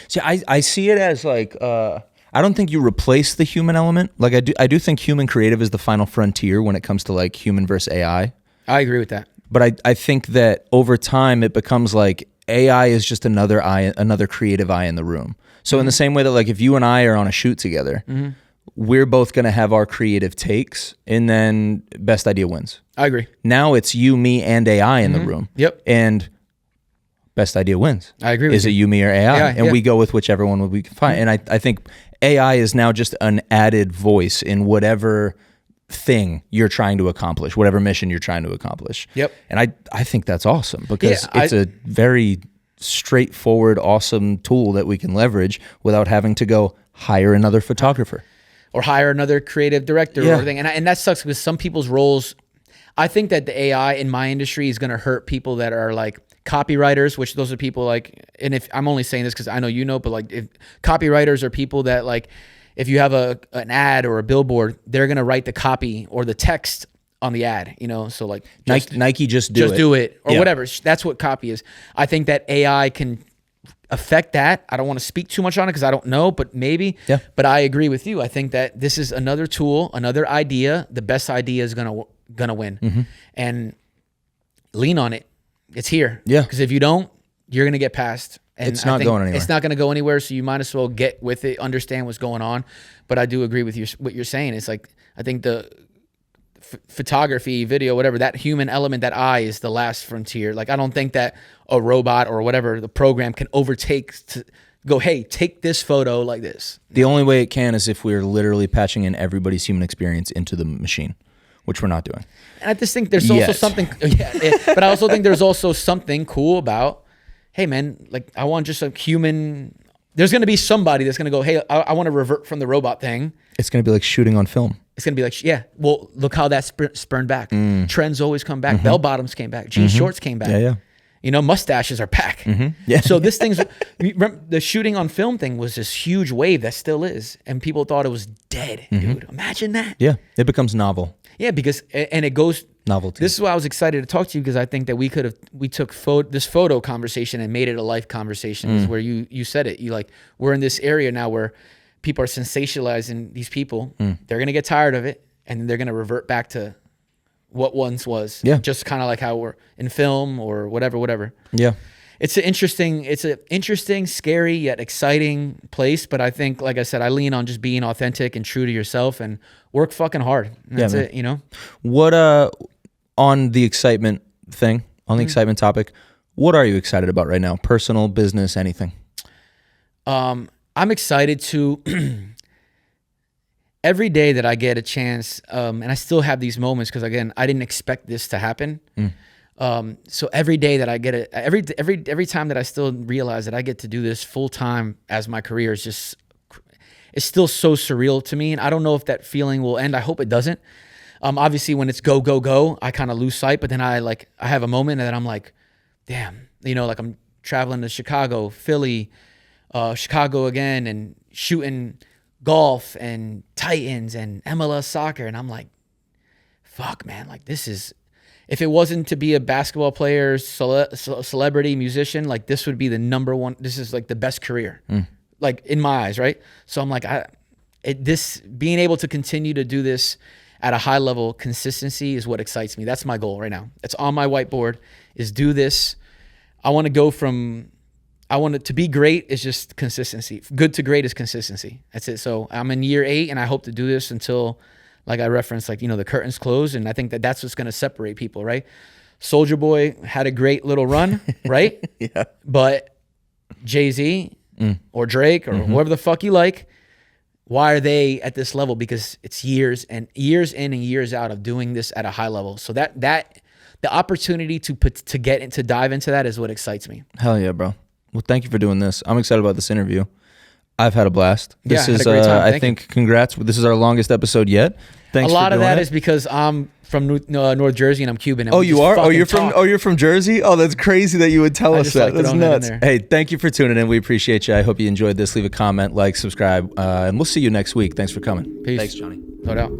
See, I see it as like, I don't think you replace the human element. Like I do think human creative is the final frontier when it comes to like human versus AI. I agree with that. But I think that over time it becomes like AI is just another creative eye in the room. So in the same way that like if you and I are on a shoot together, we're both going to have our creative takes and then best idea wins. I agree. Now it's you, me, and AI in the room. Yep. And best idea wins. I agree with Is it you, me, or AI? And yeah. we go with whichever one we can find. And I think AI is now just an added voice in whatever thing you're trying to accomplish, whatever mission you're trying to accomplish. Yep. And I think that's awesome because it's a very straightforward, awesome tool that we can leverage without having to go hire another photographer. Or hire another creative director or everything. And that sucks because some people's roles, I think that the AI in my industry is going to hurt people that are like copywriters, which those are people like, and if I'm only saying this because I know you know, but like if copywriters are people that like, if you have an ad or a billboard, they're going to write the copy or the text on the ad, you know? So like Nike just do it or whatever. That's what copy is. I think that AI can affect that. I don't want to speak too much on it because I don't know, but maybe. Yeah. But I agree with you. I think that this is another tool, another idea. The best idea is gonna win, and lean on it. It's here. Yeah. Because if you don't, you're gonna get passed. And It's not going anywhere. It's not gonna go anywhere. So you might as well get with it, understand what's going on. But I do agree with you. What you're saying. It's like I think the photography, video, whatever, that human element, that eye is the last frontier. Like I don't think that a robot or whatever the program can overtake to go, hey, take this photo like this. The only way it can is if we're literally patching in everybody's human experience into the machine, which we're not doing. And I just think there's also something, but I also think there's also something cool about, hey man, like I want just a human. There's going to be somebody that's going to go, hey, I want to revert from the robot thing. It's going to be like shooting on film. It's going to be like, yeah, well, look how that spurned back. Trends always come back. Bell bottoms came back. Jean shorts came back. Yeah. You know, mustaches are back. Yeah. So this thing's, remember, the shooting on film thing was this huge wave that still is. And people thought it was dead, dude. Imagine that. Yeah. It becomes novel. Yeah, because, and it goes, Novelty. This is why I was excited to talk to you because I think that we took this photo conversation and made it a life conversation. Is where you said it. You like, we're in this area now where people are sensationalizing these people. They're going to get tired of it and then they're going to revert back to what once was. Yeah. Just kind of like how we're in film or whatever. Yeah. It's an interesting, scary yet exciting place. But I think, like I said, I lean on just being authentic and true to yourself and work fucking hard. And that's it, you know? What, on the excitement thing, on the excitement topic, what are you excited about right now? Personal, business, anything? I'm excited to every day that I get a chance, and I still have these moments because again, I didn't expect this to happen. So every day that I get it, every time that I still realize that I get to do this full time as my career is just, it's still so surreal to me. And I don't know if that feeling will end. I hope it doesn't. Obviously when it's go, go, go, I kind of lose sight, but then I have a moment and then I'm like, damn, you know, like I'm traveling to Chicago, Philly, Chicago again, and shooting golf and Titans and MLS soccer. And I'm like, fuck, man, like this is, if it wasn't to be a basketball player, celebrity, musician, like this would be the number one. This is like the best career, like in my eyes, right? So I'm like, being able to continue to do this at a high level, consistency is what excites me. That's my goal right now. It's on my whiteboard. Is do this. I want to go from. I want it to be great is just consistency. Good to great is consistency. That's it. So I'm in year 8, and I hope to do this until, like I referenced, like, you know, the curtains close, and I think that that's what's going to separate people, right? Soulja Boy had a great little run, right? Yeah. But Jay-Z or Drake or whoever the fuck you like, why are they at this level? Because it's years in and years out of doing this at a high level. So that the opportunity to dive into that is what excites me. Hell yeah, bro. Well, thank you for doing this. I'm excited about this interview. I've had a blast. This Yeah, I had is, a great time. I Thank think, congrats. This is our longest episode yet. Thanks A lot for of doing that it. is because I'm from North Jersey and I'm Cuban. And Oh, we you just are? Oh, fucking you're from? talk. Oh, you're from Jersey? Oh, that's crazy that you would tell I us just that. like to That's throw that in nuts. there. Hey, thank you for tuning in. We appreciate you. I hope you enjoyed this. Leave a comment, like, subscribe, and we'll see you next week. Thanks for coming. Peace. Thanks, Johnny. No doubt.